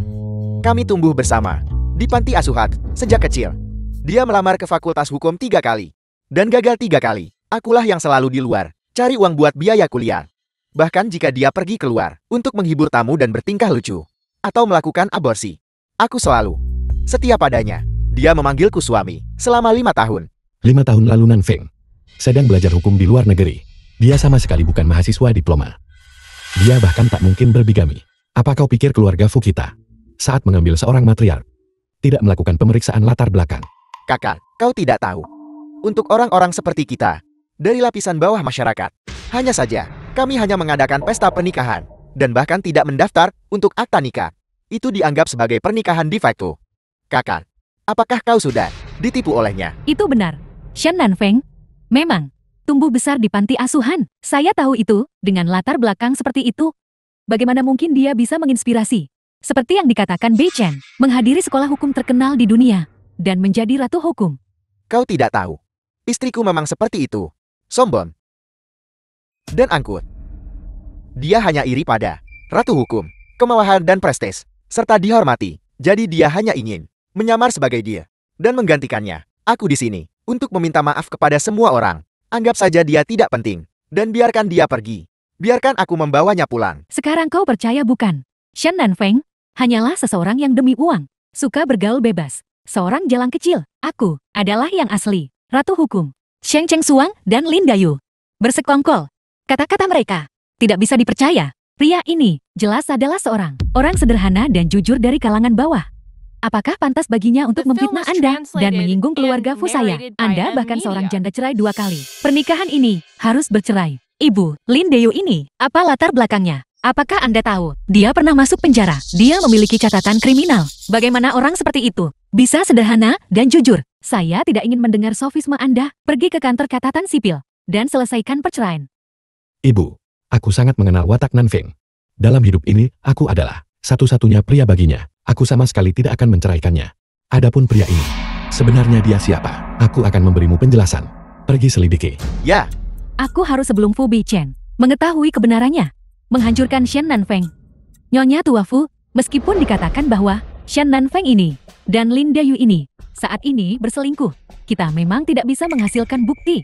Kami tumbuh bersama di panti asuhan sejak kecil. Dia melamar ke Fakultas Hukum 3 kali. Dan gagal 3 kali. Akulah yang selalu di luar, cari uang buat biaya kuliah. Bahkan jika dia pergi keluar untuk menghibur tamu dan bertingkah lucu, atau melakukan aborsi, aku selalu setia padanya. Dia memanggilku suami selama 5 tahun. 5 tahun lalu Nanfeng sedang belajar hukum di luar negeri. Dia sama sekali bukan mahasiswa diploma. Dia bahkan tak mungkin berbigami. Apa kau pikir keluarga Fu kita saat mengambil seorang matriark tidak melakukan pemeriksaan latar belakang? Kakak, kau tidak tahu. Untuk orang-orang seperti kita, dari lapisan bawah masyarakat, hanya saja kami hanya mengadakan pesta pernikahan dan bahkan tidak mendaftar untuk akta nikah. Itu dianggap sebagai pernikahan de facto. Kakak, apakah kau sudah ditipu olehnya? Itu benar. Shen Nanfeng memang tumbuh besar di panti asuhan. Saya tahu itu dengan latar belakang seperti itu. Bagaimana mungkin dia bisa menginspirasi? Seperti yang dikatakan Bei Chen, menghadiri sekolah hukum terkenal di dunia dan menjadi ratu hukum. Kau tidak tahu. Istriku memang seperti itu. Sombong dan angkuh. Dia hanya iri pada ratu hukum, kemewahan dan prestis, serta dihormati. Jadi dia hanya ingin menyamar sebagai dia dan menggantikannya. Aku di sini untuk meminta maaf kepada semua orang. Anggap saja dia tidak penting dan biarkan dia pergi. Biarkan aku membawanya pulang. Sekarang kau percaya bukan? Shen Nanfeng hanyalah seseorang yang demi uang suka bergaul bebas. Seorang jalan kecil. Aku adalah yang asli, ratu hukum. Sheng Cheng Suang dan Lin Dayu bersekongkol. Kata-kata mereka tidak bisa dipercaya. Pria ini jelas adalah seorang orang sederhana dan jujur dari kalangan bawah. Apakah pantas baginya untuk memfitnah Anda dan menyinggung keluarga Fu saya? Anda bahkan seorang janda cerai 2 kali. Pernikahan ini harus bercerai. Ibu, Lin Dayu ini, apa latar belakangnya? Apakah Anda tahu? Dia pernah masuk penjara. Dia memiliki catatan kriminal. Bagaimana orang seperti itu bisa sederhana dan jujur? Saya tidak ingin mendengar sofisme Anda. Pergi ke kantor catatan sipil dan selesaikan perceraian. Ibu, aku sangat mengenal watak Nanfeng. Dalam hidup ini, aku adalah satu-satunya pria baginya. Aku sama sekali tidak akan menceraikannya. Adapun pria ini, sebenarnya dia siapa? Aku akan memberimu penjelasan. Pergi selidiki. Ya, Aku harus sebelum Fu Beichen mengetahui kebenarannya. Menghancurkan Shen Nanfeng. Nyonya Tua Fu, meskipun dikatakan bahwa Shen Nanfeng ini dan Lin Dayu ini saat ini berselingkuh, kita memang tidak bisa menghasilkan bukti.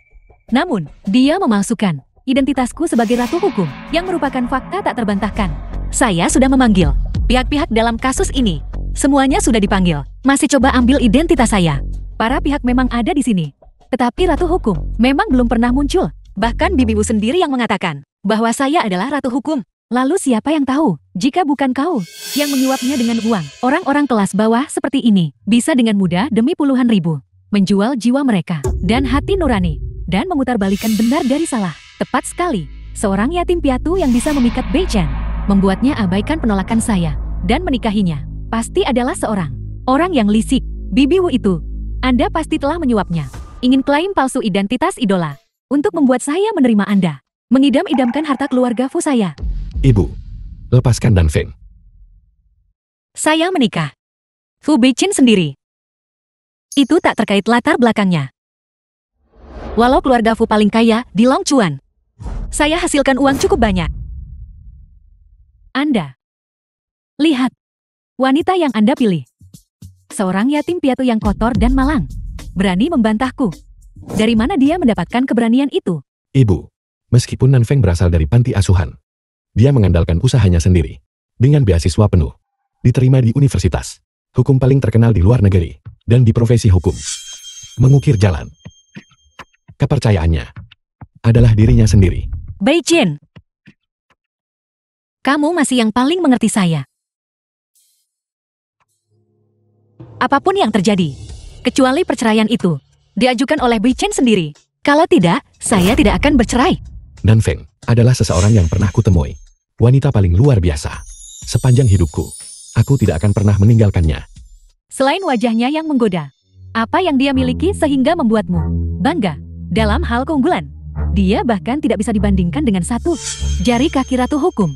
Namun, dia memalsukan identitasku sebagai ratu hukum yang merupakan fakta tak terbantahkan. Saya sudah memanggil pihak-pihak dalam kasus ini. Semuanya sudah dipanggil. Masih coba ambil identitas saya. Para pihak memang ada di sini. Tetapi ratu hukum memang belum pernah muncul. Bahkan bibimu sendiri yang mengatakan bahwa saya adalah ratu hukum. Lalu siapa yang tahu jika bukan kau yang menyuapnya dengan uang? Orang-orang kelas bawah seperti ini bisa dengan mudah demi puluhan ribu menjual jiwa mereka dan hati nurani dan memutarbalikkan benar dari salah. Tepat sekali, seorang yatim piatu yang bisa memikat Bei Chen, membuatnya abaikan penolakan saya dan menikahinya. Pasti adalah seorang orang yang lisik. Bibi Wu itu, Anda pasti telah menyuapnya. Ingin klaim palsu identitas idola untuk membuat saya menerima Anda. Mengidam-idamkan harta keluarga Fu saya. Ibu, lepaskan Nanfeng. Saya menikah. Fu Beichen sendiri. Itu tak terkait latar belakangnya. Walau keluarga Fu paling kaya di Longchuan, saya hasilkan uang cukup banyak. Anda, lihat, wanita yang Anda pilih. Seorang yatim piatu yang kotor dan malang. Berani membantahku. Dari mana dia mendapatkan keberanian itu? Ibu, meskipun Nanfeng berasal dari panti asuhan, dia mengandalkan usahanya sendiri. Dengan beasiswa penuh. Diterima di universitas hukum paling terkenal di luar negeri. Dan di profesi hukum. Mengukir jalan. Kepercayaannya adalah dirinya sendiri. Beichen, kamu masih yang paling mengerti saya. Apapun yang terjadi, kecuali perceraian itu, diajukan oleh Beichen sendiri. Kalau tidak, saya tidak akan bercerai. Nanfeng adalah seseorang yang pernah kutemui. Wanita paling luar biasa. Sepanjang hidupku, aku tidak akan pernah meninggalkannya. Selain wajahnya yang menggoda, apa yang dia miliki sehingga membuatmu bangga dalam hal keunggulan? Dia bahkan tidak bisa dibandingkan dengan satu jari kaki ratu hukum.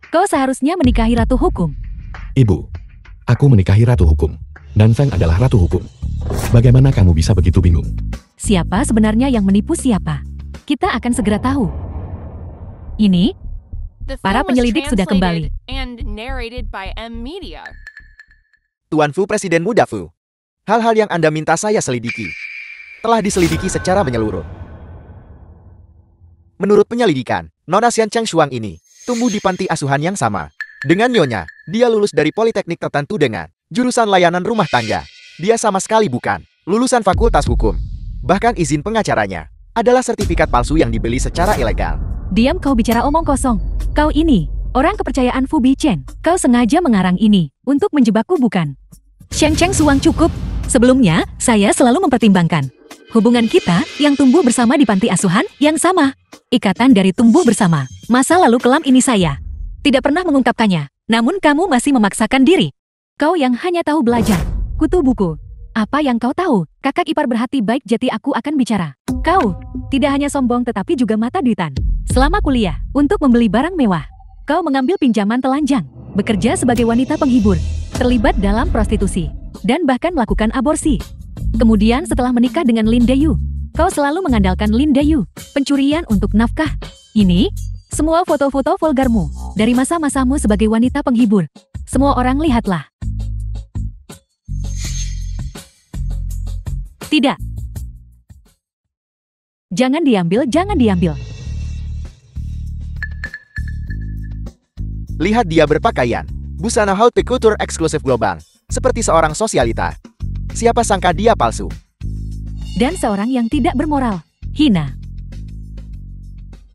Kau seharusnya menikahi Ratu Hukum. Ibu, aku menikahi Ratu Hukum. Nanfeng adalah Ratu Hukum. Bagaimana kamu bisa begitu bingung? Siapa sebenarnya yang menipu siapa? Kita akan segera tahu. Ini, The Para film was penyelidik sudah translated kembali. and narrated by M Media. Tuan Fu Presiden Muda Fu. Hal-hal yang Anda minta saya selidiki telah diselidiki secara menyeluruh. Menurut penyelidikan, Nona Xian Cheng Shuang ini tumbuh di panti asuhan yang sama dengan Nyonya. Dia lulus dari politeknik tertentu dengan jurusan layanan rumah tangga. Dia sama sekali bukan lulusan fakultas hukum. Bahkan izin pengacaranya adalah sertifikat palsu yang dibeli secara ilegal. diam kau bicara omong kosong. Kau ini, orang kepercayaan Fu Bichen. Kau sengaja mengarang ini untuk menjebakku bukan? Xiang Cheng Shuang cukup. Sebelumnya, saya selalu mempertimbangkan hubungan kita yang tumbuh bersama di panti asuhan yang sama. Ikatan dari tumbuh bersama. Masa lalu kelam ini saya tidak pernah mengungkapkannya. Namun kamu masih memaksakan diri. Kau yang hanya tahu belajar. Kutu buku. Apa yang kau tahu? Kakak ipar berhati baik jati aku akan bicara. Kau tidak hanya sombong tetapi juga mata duitan. Selama kuliah, untuk membeli barang mewah, kau mengambil pinjaman telanjang, bekerja sebagai wanita penghibur, terlibat dalam prostitusi, dan bahkan melakukan aborsi. Kemudian setelah menikah dengan Lin Dayu, kau selalu mengandalkan Lin Dayu, pencurian untuk nafkah. Ini, semua foto-foto vulgarmu, dari masa-masamu sebagai wanita penghibur. Semua orang lihatlah. Tidak. Jangan diambil, jangan diambil. Lihat dia berpakaian busana haute couture eksklusif global, seperti seorang sosialita. Siapa sangka dia palsu? Dan seorang yang tidak bermoral. Hina.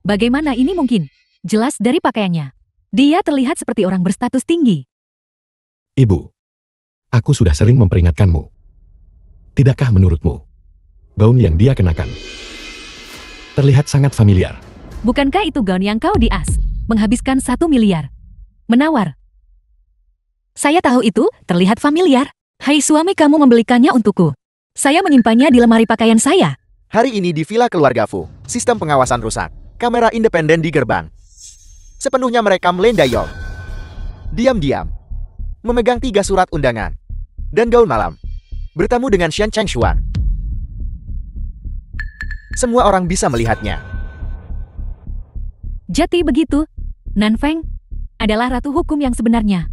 Bagaimana ini mungkin? Jelas dari pakaiannya. Dia terlihat seperti orang berstatus tinggi. Ibu, aku sudah sering memperingatkanmu. Tidakkah menurutmu, gaun yang dia kenakan terlihat sangat familiar? Bukankah itu gaun yang kau dias? Menghabiskan 1 miliar. Menawar. Saya tahu itu, terlihat familiar. Hai suami kamu membelikannya untukku. Saya menyimpannya di lemari pakaian saya. Hari ini di Villa Keluarga Fu, sistem pengawasan rusak. Kamera independen di gerbang. Sepenuhnya merekam Lin Dayong. Diam-diam. Memegang 3 surat undangan. Dan gaun malam. Bertemu dengan Xian Cheng Shuang. Semua orang bisa melihatnya. Jati begitu. Nanfeng adalah ratu hukum yang sebenarnya.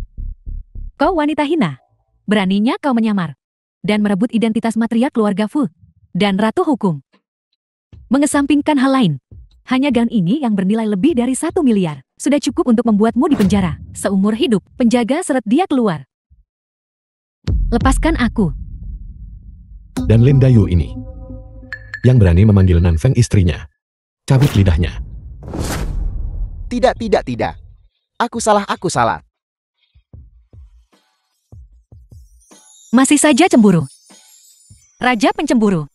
Kau wanita hina. Beraninya kau menyamar dan merebut identitas matriark keluarga Fu dan ratu hukum. Mengesampingkan hal lain, hanya gaun ini yang bernilai lebih dari 1 miliar sudah cukup untuk membuatmu dipenjara seumur hidup. Penjaga seret dia keluar. Lepaskan aku. Dan Lin Dayu ini, yang berani memanggil Nanfeng istrinya, cabut lidahnya. Tidak. Aku salah. Masih saja cemburu. Raja pencemburu.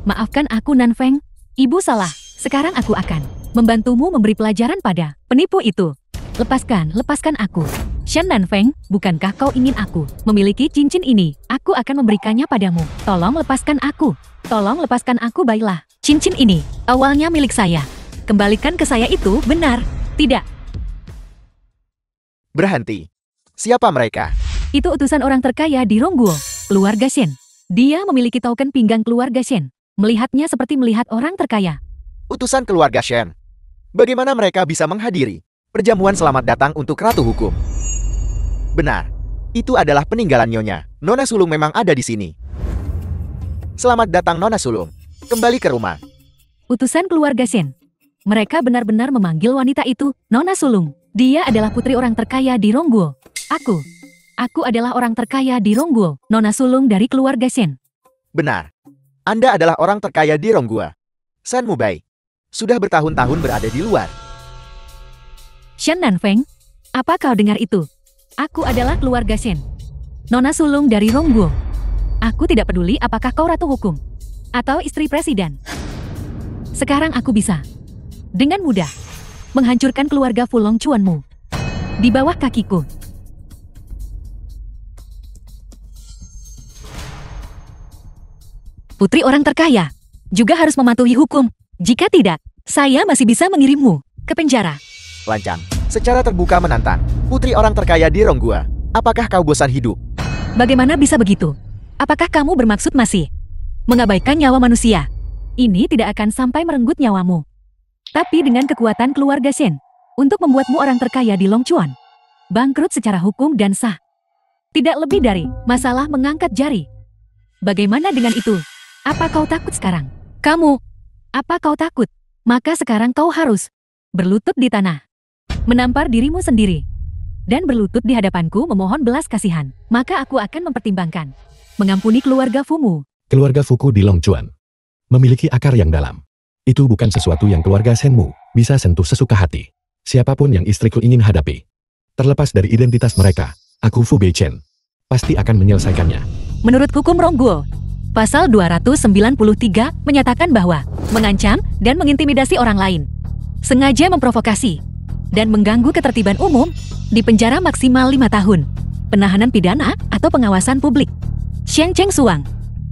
Maafkan aku Nanfeng, ibu salah. Sekarang aku akan membantumu memberi pelajaran pada penipu itu. Lepaskan aku. Shen Nanfeng, bukankah kau ingin aku memiliki cincin ini? Aku akan memberikannya padamu. Tolong lepaskan aku, baiklah. Cincin ini awalnya milik saya. Kembalikan ke saya itu, benar? Tidak. Berhenti. Siapa mereka? Itu utusan orang terkaya di Rongguo, keluarga Shen. Dia memiliki token pinggang keluarga Shen. Melihatnya seperti melihat orang terkaya. Utusan keluarga Shen. Bagaimana mereka bisa menghadiri perjamuan selamat datang untuk Ratu Hukum? Benar. Itu adalah peninggalan Nyonya. Nona Sulung memang ada di sini. Selamat datang Nona Sulung. Kembali ke rumah. Utusan keluarga Shen. Mereka benar-benar memanggil wanita itu Nona Sulung. Dia adalah putri orang terkaya di Rongguo. Aku adalah orang terkaya di Rongguo. Nona Sulung dari keluarga Shen. Benar. Anda adalah orang terkaya di Rongguo. San Mubai. Sudah bertahun-tahun berada di luar. Shen Nanfeng, apa kau dengar itu? Aku adalah keluarga Shen. Nona Sulung dari Rongguo. Aku tidak peduli apakah kau ratu hukum atau istri presiden. Sekarang aku bisa dengan mudah menghancurkan keluarga Fulong Chuanmu di bawah kakiku. Putri orang terkaya juga harus mematuhi hukum. Jika tidak, saya masih bisa mengirimmu ke penjara. Lancang. secara terbuka menantang. Putri orang terkaya di Ronggua, apakah kau bosan hidup? Bagaimana bisa begitu? Apakah kamu bermaksud masih mengabaikan nyawa manusia? Ini tidak akan sampai merenggut nyawamu. Tapi dengan kekuatan keluarga Shen, untuk membuatmu orang terkaya di Longchuan, bangkrut secara hukum dan sah. Tidak lebih dari masalah mengangkat jari. Bagaimana dengan itu? Apa kau takut sekarang? Kamu, apa kau takut? Maka sekarang kau harus berlutut di tanah, menampar dirimu sendiri, dan berlutut di hadapanku memohon belas kasihan. Maka aku akan mempertimbangkan mengampuni keluarga Fumu. Keluarga Fuku di Longchuan memiliki akar yang dalam. Itu bukan sesuatu yang keluarga Shenmu bisa sentuh sesuka hati. Siapapun yang istriku ingin hadapi, terlepas dari identitas mereka, aku Fu Beichen pasti akan menyelesaikannya. Menurut hukum Rongguo, pasal 293 menyatakan bahwa mengancam dan mengintimidasi orang lain, sengaja memprovokasi, dan mengganggu ketertiban umum, dipenjara maksimal 5 tahun, penahanan pidana atau pengawasan publik. Shen Cheng Suang,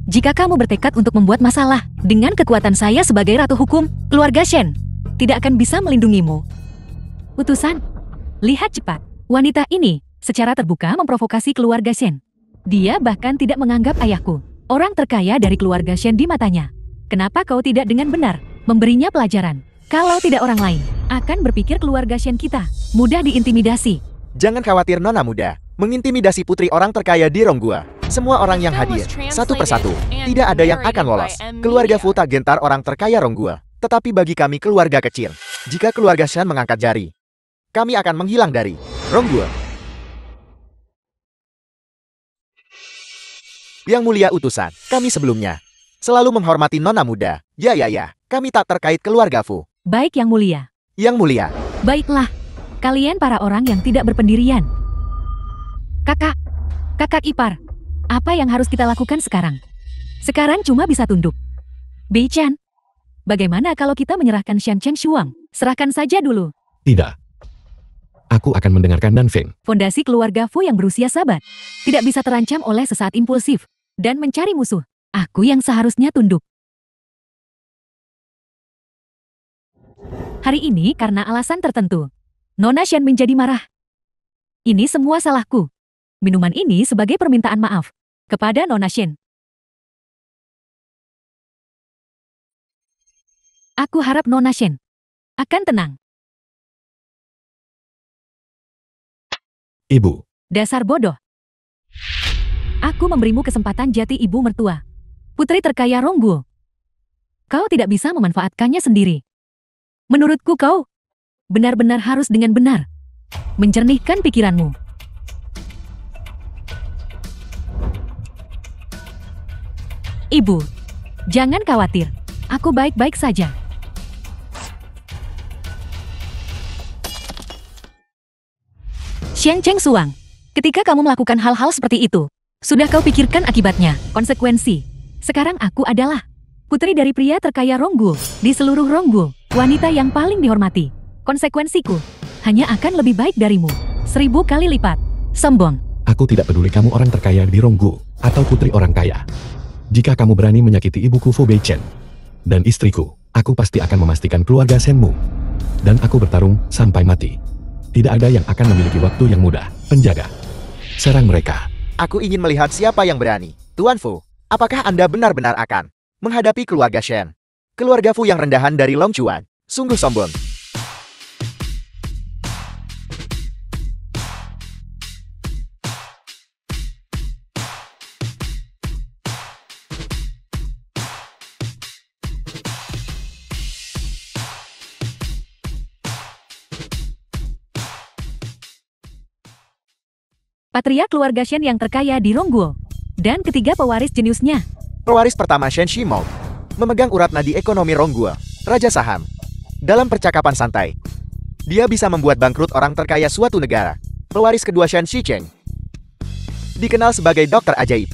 jika kamu bertekad untuk membuat masalah, dengan kekuatan saya sebagai ratu hukum, keluarga Shen tidak akan bisa melindungimu. Utusan, lihat cepat. Wanita ini secara terbuka memprovokasi keluarga Shen. Dia bahkan tidak menganggap ayahku orang terkaya dari keluarga Shen di matanya. Kenapa kau tidak dengan benar memberinya pelajaran? Kalau tidak orang lain akan berpikir keluarga Shen kita mudah diintimidasi. Jangan khawatir Nona muda, mengintimidasi putri orang terkaya di Ronggua. Semua orang yang hadir, satu persatu, tidak ada yang akan lolos. Keluarga Fu tak gentar orang terkaya Ronggua. Tetapi bagi kami keluarga kecil, jika keluarga Shen mengangkat jari, kami akan menghilang dari Ronggua. Yang mulia utusan, kami sebelumnya selalu menghormati Nona muda. Ya, kami tak terkait keluarga Fu. Baik yang mulia. Yang mulia. Baiklah, kalian para orang yang tidak berpendirian. Kakak ipar, apa yang harus kita lakukan sekarang? Sekarang cuma bisa tunduk. Beichan, bagaimana kalau kita menyerahkan Shen Cheng Shuang? Serahkan saja dulu. Tidak. Aku akan mendengarkan Dan Feng. Fondasi keluarga Fu yang berusia sabat tidak bisa terancam oleh sesaat impulsif dan mencari musuh. Aku yang seharusnya tunduk. Hari ini karena alasan tertentu, Nona Shen menjadi marah. Ini semua salahku. Minuman ini sebagai permintaan maaf kepada Nona Shen. Aku harap Nona Shen akan tenang. Ibu. Dasar bodoh. Aku memberimu kesempatan jati ibu mertua. Putri terkaya Rongguo. Kau tidak bisa memanfaatkannya sendiri. Menurutku kau benar-benar harus dengan benar mencernihkan pikiranmu. Ibu, jangan khawatir. Aku baik-baik saja. Shen Cheng Suang, ketika kamu melakukan hal-hal seperti itu, sudah kau pikirkan akibatnya, konsekuensi. Sekarang aku adalah putri dari pria terkaya Rongguo di seluruh Rongguo, wanita yang paling dihormati. Konsekuensiku hanya akan lebih baik darimu 1000 kali lipat. Sombong. Aku tidak peduli kamu orang terkaya di Rongguo atau putri orang kaya. Jika kamu berani menyakiti ibuku Fu Beichen dan istriku, aku pasti akan memastikan keluarga Shenmu. Dan aku bertarung sampai mati. Tidak ada yang akan memiliki waktu yang mudah. Penjaga, serang mereka. Aku ingin melihat siapa yang berani. Tuan Fu, apakah Anda benar-benar akan menghadapi keluarga Shen? Keluarga Fu yang rendahan dari Longchuan, sungguh sombong. Patria keluarga Shen yang terkaya di Rongguo. Dan ketiga pewaris jeniusnya. Pewaris pertama Shen Shimou memegang urat nadi ekonomi Ronggua, Raja Saham. Dalam percakapan santai, dia bisa membuat bangkrut orang terkaya suatu negara. Pewaris kedua Shen Shicheng dikenal sebagai dokter ajaib,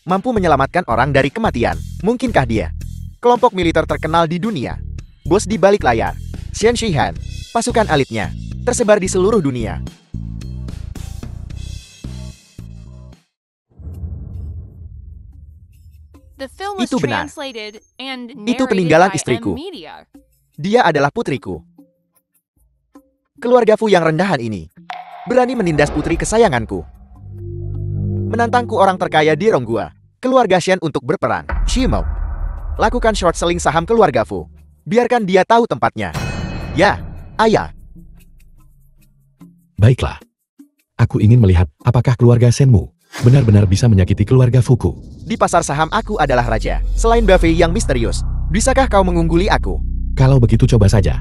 mampu menyelamatkan orang dari kematian. Mungkinkah dia kelompok militer terkenal di dunia? Bos di balik layar, Shen Shihan, pasukan elitnya tersebar di seluruh dunia. The film was Itu benar. translated and Itu narrated peninggalan by istriku. M Media. Dia adalah putriku. Keluarga Fu yang rendahan ini berani menindas putri kesayanganku. Menantangku orang terkaya di Ronggua, keluarga Shen untuk berperang. Shimo, lakukan short selling saham keluarga Fu. Biarkan dia tahu tempatnya. Ya, ayah. Baiklah. Aku ingin melihat apakah keluarga Shenmu benar-benar bisa menyakiti keluarga Fuku. Di pasar saham aku adalah raja. Selain Buffet yang misterius, bisakah kau mengungguli aku? Kalau begitu coba saja.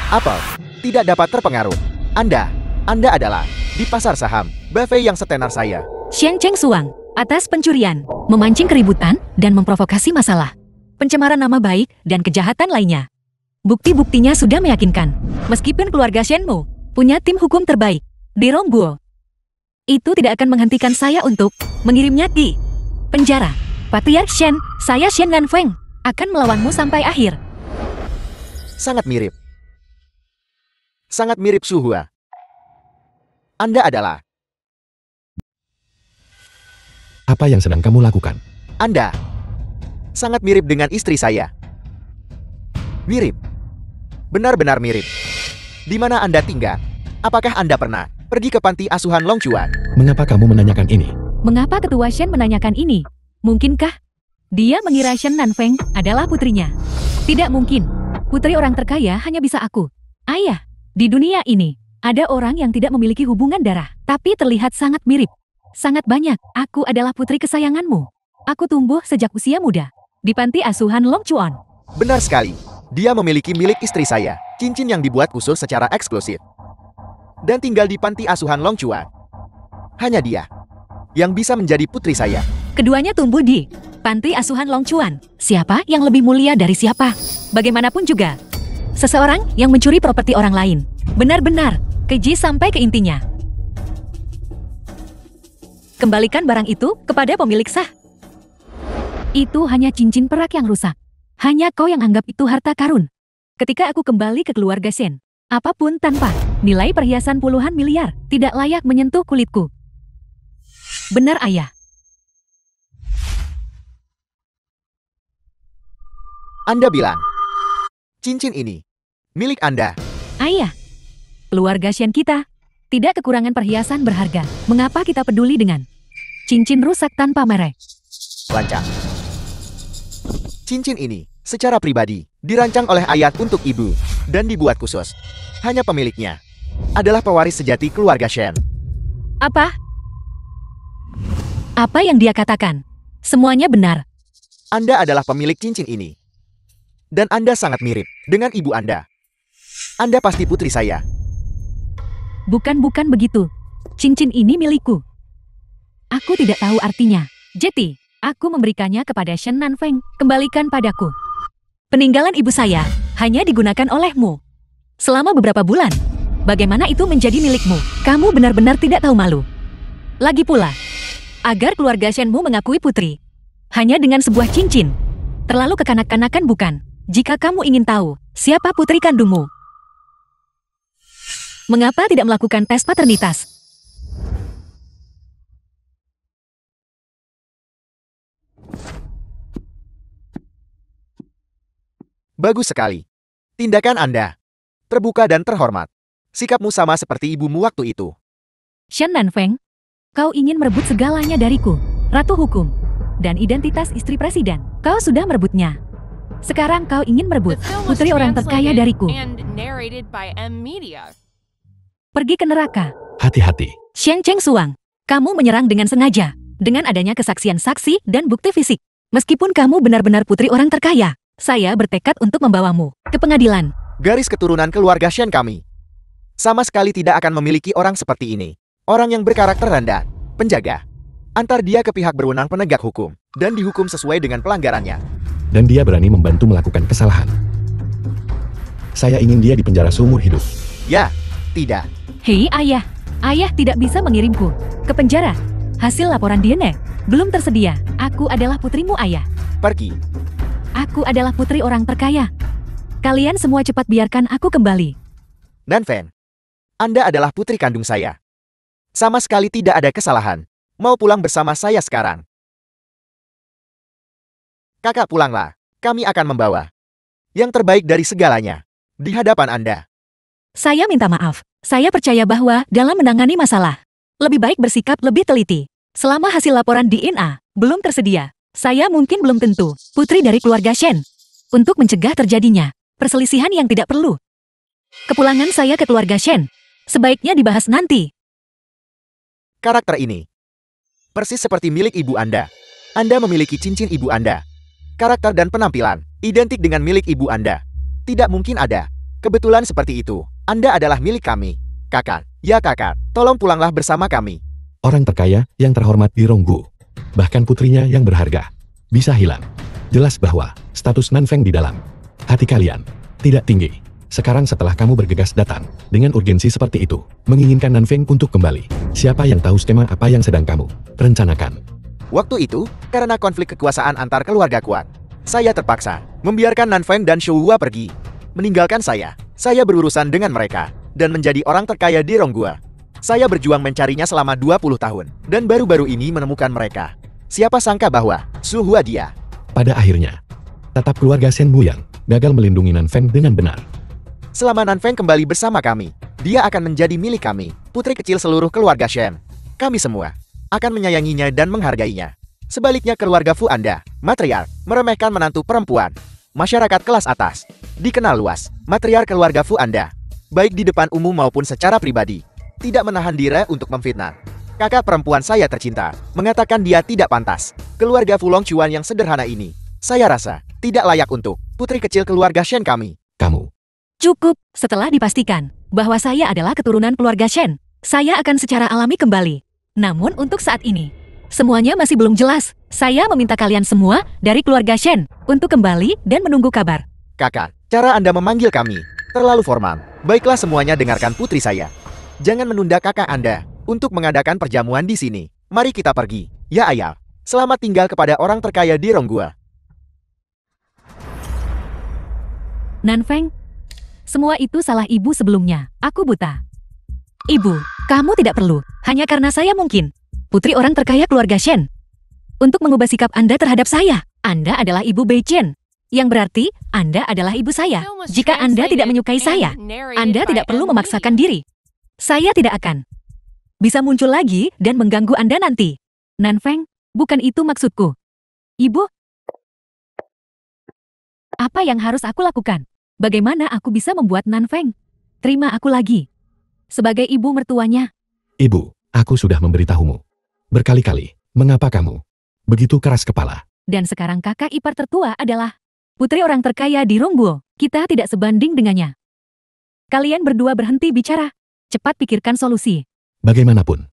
Apple tidak dapat terpengaruh. Anda adalah di pasar saham Buffet yang setenar saya. Xian Cheng Suang, atas pencurian, memancing keributan, dan memprovokasi masalah, pencemaran nama baik, dan kejahatan lainnya. Bukti-buktinya sudah meyakinkan, meskipun keluarga Shenmu punya tim hukum terbaik di Rongguo, itu tidak akan menghentikan saya untuk mengirimnya di penjara. Patriark Shen, saya Shen Nanfeng, akan melawanmu sampai akhir. Sangat mirip. Sangat mirip Su Hua. Anda adalah. Apa yang sedang kamu lakukan? Anda sangat mirip dengan istri saya. Mirip. Benar-benar mirip. Di mana Anda tinggal? Apakah Anda pernah pergi ke panti asuhan Longchuan? Mengapa kamu menanyakan ini? Mengapa ketua Shen menanyakan ini? Mungkinkah dia mengira Shen Nanfeng adalah putrinya? Tidak mungkin. Putri orang terkaya hanya bisa aku. Ayah, di dunia ini ada orang yang tidak memiliki hubungan darah, tapi terlihat sangat mirip. Sangat banyak. Aku adalah putri kesayanganmu. Aku tumbuh sejak usia muda di panti asuhan Longchuan. Benar sekali. Dia memiliki milik istri saya, cincin yang dibuat khusus secara eksklusif. Dan tinggal di panti asuhan Longchuan. Hanya dia yang bisa menjadi putri saya. Keduanya tumbuh di panti asuhan Longchuan. Siapa yang lebih mulia dari siapa? Bagaimanapun juga, seseorang yang mencuri properti orang lain benar-benar keji sampai ke intinya. Kembalikan barang itu kepada pemilik sah. Itu hanya cincin perak yang rusak. Hanya kau yang anggap itu harta karun. Ketika aku kembali ke keluarga Shen, apapun tanpa nilai perhiasan puluhan miliar tidak layak menyentuh kulitku. Benar, ayah. Anda bilang, cincin ini milik Anda. Ayah, keluarga Shen kita tidak kekurangan perhiasan berharga. Mengapa kita peduli dengan cincin rusak tanpa merek? Lancang. Cincin ini secara pribadi dirancang oleh ayah untuk ibu dan dibuat khusus. Hanya pemiliknya adalah pewaris sejati keluarga Shen. Apa? Apa yang dia katakan? Semuanya benar. Anda adalah pemilik cincin ini. Dan Anda sangat mirip dengan ibu Anda. Anda pasti putri saya. Bukan begitu. Cincin ini milikku. Aku tidak tahu artinya. Jadi, aku memberikannya kepada Shen Nanfeng. Kembalikan padaku. Peninggalan ibu saya hanya digunakan olehmu selama beberapa bulan. Bagaimana itu menjadi milikmu? Kamu benar-benar tidak tahu malu. Lagi pula, agar keluarga Shenmu mengakui putri hanya dengan sebuah cincin. Terlalu kekanak-kanakan bukan? Jika kamu ingin tahu siapa putri kandungmu, mengapa tidak melakukan tes paternitas? Bagus sekali. Tindakan Anda terbuka dan terhormat. Sikapmu sama seperti ibumu waktu itu. Shen Nanfeng, kau ingin merebut segalanya dariku, Ratu Hukum, dan identitas istri presiden. Kau sudah merebutnya. Sekarang kau ingin merebut The film was putri orang terkaya translated dariku. and narrated by M Media. Pergi ke neraka. Hati-hati. Xian Cheng Suang, kamu menyerang dengan sengaja. Dengan adanya kesaksian saksi dan bukti fisik. Meskipun kamu benar-benar putri orang terkaya, saya bertekad untuk membawamu ke pengadilan. Garis keturunan keluarga Shen kami sama sekali tidak akan memiliki orang seperti ini. Orang yang berkarakter rendah, penjaga. Antar dia ke pihak berwenang penegak hukum dan dihukum sesuai dengan pelanggarannya. Dan dia berani membantu melakukan kesalahan. Saya ingin dia dipenjara seumur hidup. Ya, tidak. Hei ayah, ayah tidak bisa mengirimku ke penjara. Hasil laporan DNA belum tersedia. Aku adalah putrimu, ayah. Pergi. Aku adalah putri orang terkaya. Kalian semua cepat biarkan aku kembali. Nanfeng, Anda adalah putri kandung saya. Sama sekali tidak ada kesalahan. Mau pulang bersama saya sekarang. Kakak pulanglah. Kami akan membawa yang terbaik dari segalanya. di hadapan Anda. Saya minta maaf. Saya percaya bahwa dalam menangani masalah, lebih baik bersikap lebih teliti. Selama hasil laporan DNA belum tersedia, saya mungkin belum tentu putri dari keluarga Shen. Untuk mencegah terjadinya perselisihan yang tidak perlu, kepulangan saya ke keluarga Shen sebaiknya dibahas nanti. Karakter ini persis seperti milik ibu Anda. Anda memiliki cincin ibu Anda. Karakter dan penampilan identik dengan milik ibu Anda. Tidak mungkin ada kebetulan seperti itu. Anda adalah milik kami. Kakak, ya kakak, tolong pulanglah bersama kami. Orang terkaya yang terhormat di Ronggu, bahkan putrinya yang berharga, bisa hilang. Jelas bahwa status Nanfeng di dalam hati kalian tidak tinggi. Sekarang setelah kamu bergegas datang dengan urgensi seperti itu, menginginkan Nanfeng untuk kembali. Siapa yang tahu skema apa yang sedang kamu rencanakan? Waktu itu, karena konflik kekuasaan antar keluarga kuat, saya terpaksa membiarkan Nanfeng dan Shouhua pergi, meninggalkan saya. Saya berurusan dengan mereka dan menjadi orang terkaya di Ronggua. Saya berjuang mencarinya selama 20 tahun dan baru-baru ini menemukan mereka. Siapa sangka bahwa Shouhua dia. Pada akhirnya, tetap keluarga Shen Muyang gagal melindungi Nanfeng dengan benar. Selama Nanfeng kembali bersama kami, dia akan menjadi milik kami, putri kecil seluruh keluarga Shen. Kami semua akan menyayanginya dan menghargainya. Sebaliknya keluarga Fu Anda, matriark, meremehkan menantu perempuan. Masyarakat kelas atas dikenal luas, matriark keluarga Fu Anda, baik di depan umum maupun secara pribadi, tidak menahan diri untuk memfitnah. Kakak perempuan saya tercinta mengatakan dia tidak pantas. Keluarga Fu Longchuan yang sederhana ini, saya rasa tidak layak untuk putri kecil keluarga Shen kami. Kamu. Cukup, setelah dipastikan bahwa saya adalah keturunan keluarga Shen, saya akan secara alami kembali. Namun untuk saat ini, semuanya masih belum jelas. Saya meminta kalian semua dari keluarga Shen untuk kembali dan menunggu kabar. Kakak, cara Anda memanggil kami terlalu formal. Baiklah semuanya dengarkan putri saya. Jangan menunda kakak Anda untuk mengadakan perjamuan di sini. Mari kita pergi. Ya ayah, selamat tinggal kepada orang terkaya di Ronggua. Nanfeng, semua itu salah ibu sebelumnya. Aku buta. Ibu, kamu tidak perlu. Hanya karena saya mungkin putri orang terkaya keluarga Shen untuk mengubah sikap Anda terhadap saya. Anda adalah ibu Bei Chen, yang berarti Anda adalah ibu saya. Jika Anda tidak menyukai saya, Anda tidak perlu memaksakan diri. Saya tidak akan bisa muncul lagi dan mengganggu Anda nanti. Nanfeng, bukan itu maksudku. Ibu, apa yang harus aku lakukan? Bagaimana aku bisa membuat Nanfeng terima aku lagi sebagai ibu mertuanya? Ibu, aku sudah memberitahumu berkali-kali, mengapa kamu begitu keras kepala? Dan sekarang kakak ipar tertua adalah putri orang terkaya di Rongguo. Kita tidak sebanding dengannya. Kalian berdua berhenti bicara. Cepat pikirkan solusi. Bagaimanapun,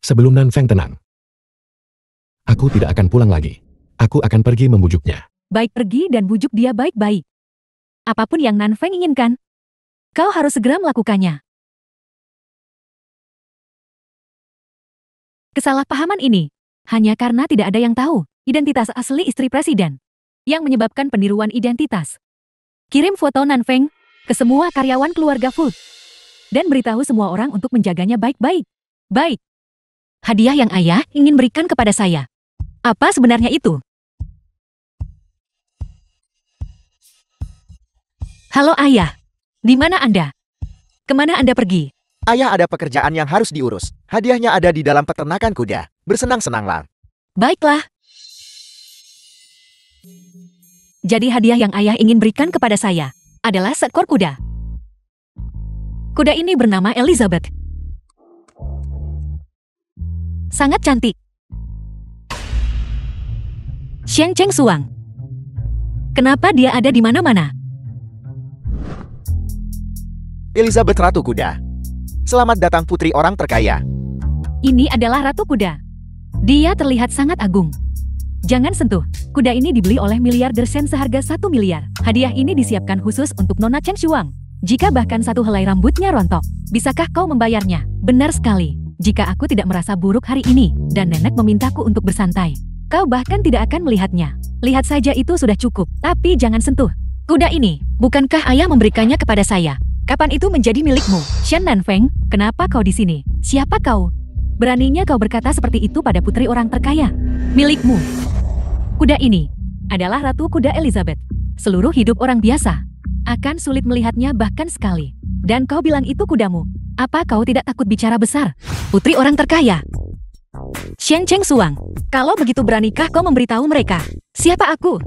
sebelum Nanfeng tenang, aku tidak akan pulang lagi. Aku akan pergi membujuknya. Baik, pergi dan bujuk dia baik-baik. Apapun yang Nanfeng inginkan, kau harus segera melakukannya. Kesalahpahaman ini hanya karena tidak ada yang tahu identitas asli istri presiden yang menyebabkan peniruan identitas. Kirim foto Nanfeng ke semua karyawan keluarga Fu dan beritahu semua orang untuk menjaganya baik-baik. Baik. Hadiah yang ayah ingin berikan kepada saya. Apa sebenarnya itu? Halo ayah. Di mana Anda? Kemana Anda pergi? Ayah ada pekerjaan yang harus diurus. Hadiahnya ada di dalam peternakan kuda. Bersenang-senanglah. Baiklah. Jadi hadiah yang ayah ingin berikan kepada saya adalah seekor kuda. Kuda ini bernama Elizabeth. Sangat cantik. Xiang Cheng Suang. Kenapa dia ada di mana-mana? Elizabeth Ratu Kuda. Selamat datang putri orang terkaya. Ini adalah Ratu Kuda. Dia terlihat sangat agung. Jangan sentuh. Kuda ini dibeli oleh miliarder Shen seharga 1 miliar. Hadiah ini disiapkan khusus untuk Nona Chen Shuang. Jika bahkan satu helai rambutnya rontok, bisakah kau membayarnya? Benar sekali. Jika aku tidak merasa buruk hari ini, dan nenek memintaku untuk bersantai, kau bahkan tidak akan melihatnya. Lihat saja itu sudah cukup. Tapi jangan sentuh. Kuda ini, bukankah ayah memberikannya kepada saya? Kapan itu menjadi milikmu? Shen Nanfeng, kenapa kau di sini? Siapa kau? Beraninya kau berkata seperti itu pada putri orang terkaya? Milikmu. Kuda ini adalah Ratu Kuda Elizabeth. Seluruh hidup orang biasa Akan sulit melihatnya bahkan sekali. Dan kau bilang itu kudamu. Apa kau tidak takut bicara besar? Putri orang terkaya. Xian Cheng Suang, kalau begitu beranikah kau memberitahu mereka? Siapa aku?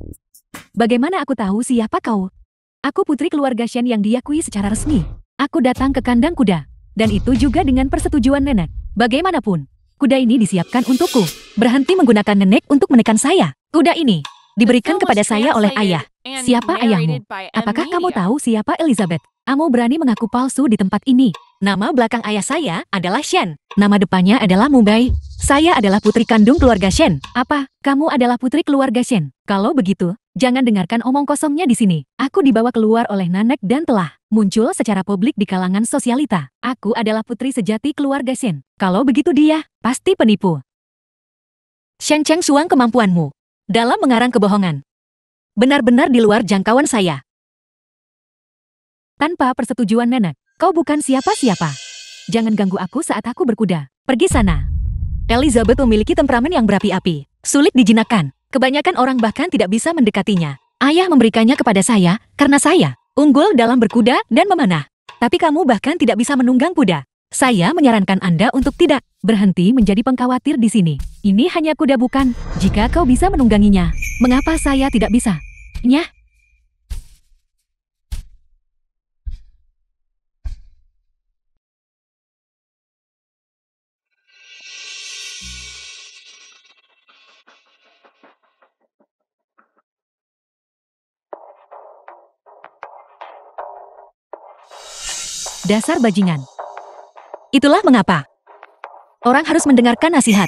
Bagaimana aku tahu siapa kau? Aku putri keluarga Shen yang diakui secara resmi. Aku datang ke kandang kuda. Dan itu juga dengan persetujuan nenek. Bagaimanapun, kuda ini disiapkan untukku. Berhenti menggunakan nenek untuk menekan saya. Kuda ini diberikan kepada saya oleh ayah. Siapa ayahmu? Apakah kamu tahu siapa Elizabeth? Kamu berani mengaku palsu di tempat ini. Nama belakang ayah saya adalah Shen. Nama depannya adalah Mumbai. Saya adalah putri kandung keluarga Shen. Apa? Kamu adalah putri keluarga Shen? Kalau begitu, jangan dengarkan omong kosongnya di sini. Aku dibawa keluar oleh Nanek dan telah muncul secara publik di kalangan sosialita. Aku adalah putri sejati keluarga Shen. Kalau begitu dia pasti penipu. Shen Cheng Suang, kemampuanmu dalam mengarang kebohongan benar-benar di luar jangkauan saya. Tanpa persetujuan nenek, kau bukan siapa-siapa. Jangan ganggu aku saat aku berkuda. Pergi sana. Elizabeth memiliki temperamen yang berapi-api, sulit dijinakkan. Kebanyakan orang bahkan tidak bisa mendekatinya. Ayah memberikannya kepada saya karena saya unggul dalam berkuda dan memanah. Tapi kamu bahkan tidak bisa menunggang kuda. Saya menyarankan Anda untuk tidak berhenti menjadi pengkhawatir di sini. Ini hanya kuda bukan? Jika kau bisa menungganginya, mengapa saya tidak bisa? Nyah. Dasar bajingan. Itulah mengapa orang harus mendengarkan nasihat.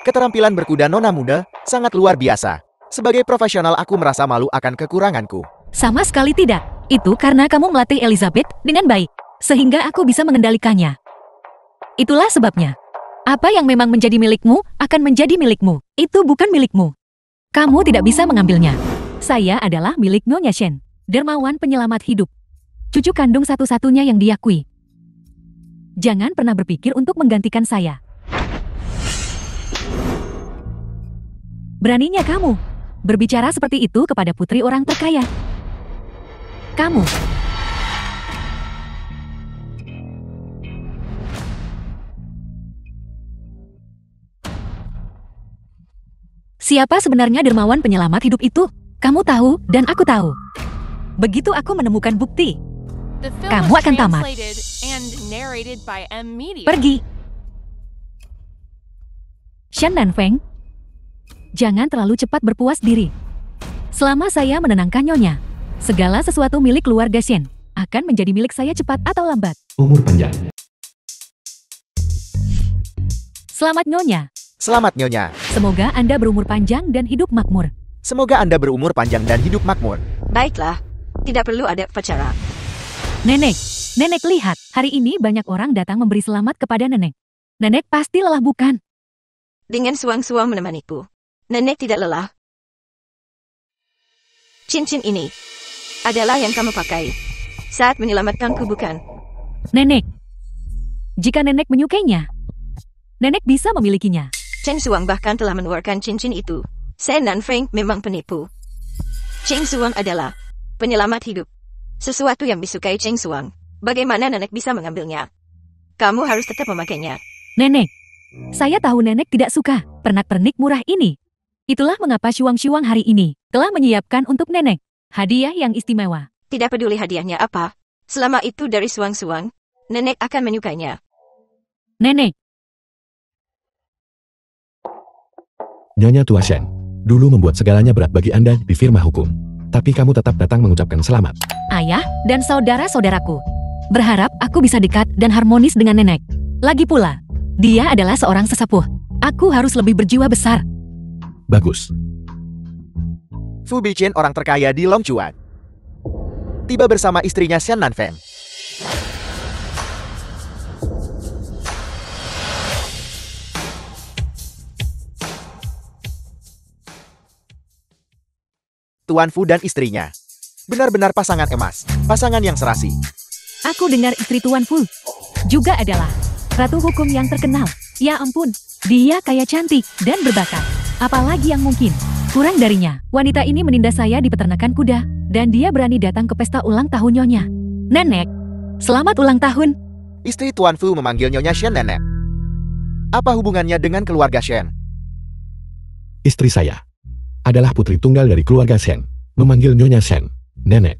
Keterampilan berkuda nona muda sangat luar biasa. Sebagai profesional aku merasa malu akan kekuranganku. Sama sekali tidak. Itu karena kamu melatih Elizabeth dengan baik, sehingga aku bisa mengendalikannya. Itulah sebabnya. Apa yang memang menjadi milikmu akan menjadi milikmu. Itu bukan milikmu. Kamu tidak bisa mengambilnya. Saya adalah milik Nyonya Shen, dermawan penyelamat hidup. Cucu kandung satu-satunya yang diakui. Jangan pernah berpikir untuk menggantikan saya. Beraninya kamu berbicara seperti itu kepada putri orang terkaya. Kamu. Siapa sebenarnya dermawan penyelamat hidup itu? Kamu tahu dan aku tahu. Begitu aku menemukan bukti, kamu akan tamat. Pergi. Shen dan Feng, jangan terlalu cepat berpuas diri. Selama saya menenangkan Nyonya, segala sesuatu milik keluarga Shen akan menjadi milik saya cepat atau lambat. Umur panjang. Selamat Nyonya. Selamat Nyonya. Semoga Anda berumur panjang dan hidup makmur. Semoga Anda berumur panjang dan hidup makmur. Baiklah, tidak perlu ada upacara. Nenek, Nenek lihat, hari ini banyak orang datang memberi selamat kepada Nenek. Nenek pasti lelah bukan? Dengan suang-suang menemaniku, Nenek tidak lelah. Cincin ini adalah yang kamu pakai saat menyelamatkanku bukan? Nenek, jika Nenek menyukainya, Nenek bisa memilikinya. Cheng Suang bahkan telah mengeluarkan cincin itu. Shen dan Feng memang penipu. Cheng Suang adalah penyelamat hidup. Sesuatu yang disukai Cheng Suang. Bagaimana Nenek bisa mengambilnya? Kamu harus tetap memakainya. Nenek, saya tahu Nenek tidak suka pernak-pernik murah ini. Itulah mengapa Shuang-Shuang hari ini telah menyiapkan untuk Nenek hadiah yang istimewa. Tidak peduli hadiahnya apa. Selama itu dari Suang-Suang, Nenek akan menyukainya. Nenek, Nyonya Tua Shen, dulu membuat segalanya berat bagi Anda di firma hukum. Tapi kamu tetap datang mengucapkan selamat. ayah dan saudara-saudaraku berharap aku bisa dekat dan harmonis dengan Nenek. Lagi pula, dia adalah seorang sesepuh. Aku harus lebih berjiwa besar. Bagus. Fu Bichen orang terkaya di Longchuan tiba bersama istrinya Shen Nanfeng. Tuan Fu dan istrinya benar-benar pasangan emas, pasangan yang serasi. Aku dengar istri Tuan Fu juga adalah ratu hukum yang terkenal. Ya ampun, dia kaya cantik dan berbakat. Apalagi yang mungkin kurang darinya. Wanita ini menindas saya di peternakan kuda, dan dia berani datang ke pesta ulang tahun Nyonya. Nenek, selamat ulang tahun. Istri Tuan Fu memanggil Nyonya Shen nenek. Apa hubungannya dengan keluarga Shen? Istri saya adalah putri tunggal dari keluarga Shen. Memanggil Nyonya Shen, nenek.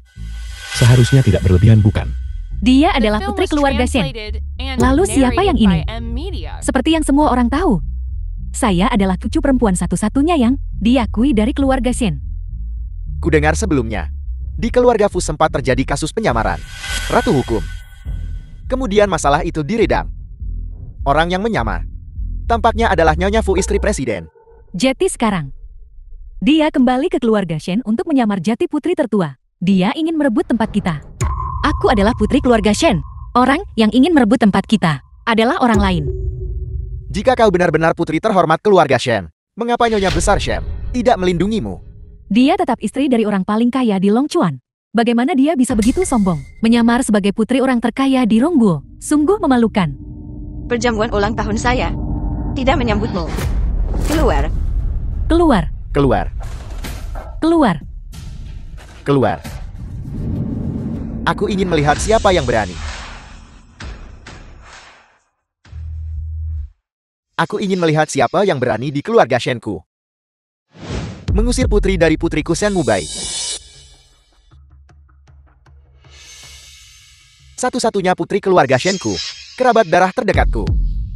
Seharusnya tidak berlebihan, bukan? Dia The adalah film putri was keluarga Shen. translated and Lalu siapa yang narrated ini? by M-Media. Seperti yang semua orang tahu, saya adalah cucu perempuan satu-satunya yang diakui dari keluarga Shen. Kudengar sebelumnya, di keluarga Fu sempat terjadi kasus penyamaran. Ratu hukum. Kemudian masalah itu diredam. Orang yang menyamar tampaknya adalah Nyonya Fu, istri presiden. Jadi sekarang, dia kembali ke keluarga Shen untuk menyamar jati putri tertua. Dia ingin merebut tempat kita. Aku adalah putri keluarga Shen. Orang yang ingin merebut tempat kita adalah orang lain. Jika kau benar-benar putri terhormat keluarga Shen, mengapa Nyonya besar Shen tidak melindungimu? Dia tetap istri dari orang paling kaya di Longchuan. Bagaimana dia bisa begitu sombong? Menyamar sebagai putri orang terkaya di Rongguo. Sungguh memalukan. Perjamuan ulang tahun saya tidak menyambutmu. Keluar. Keluar, Keluar, keluar. keluar. Aku ingin melihat siapa yang berani. Aku ingin melihat siapa yang berani di keluarga Shenku. Mengusir putri dari putriku Shen Mubai. Satu-satunya putri keluarga Shenku, kerabat darah terdekatku,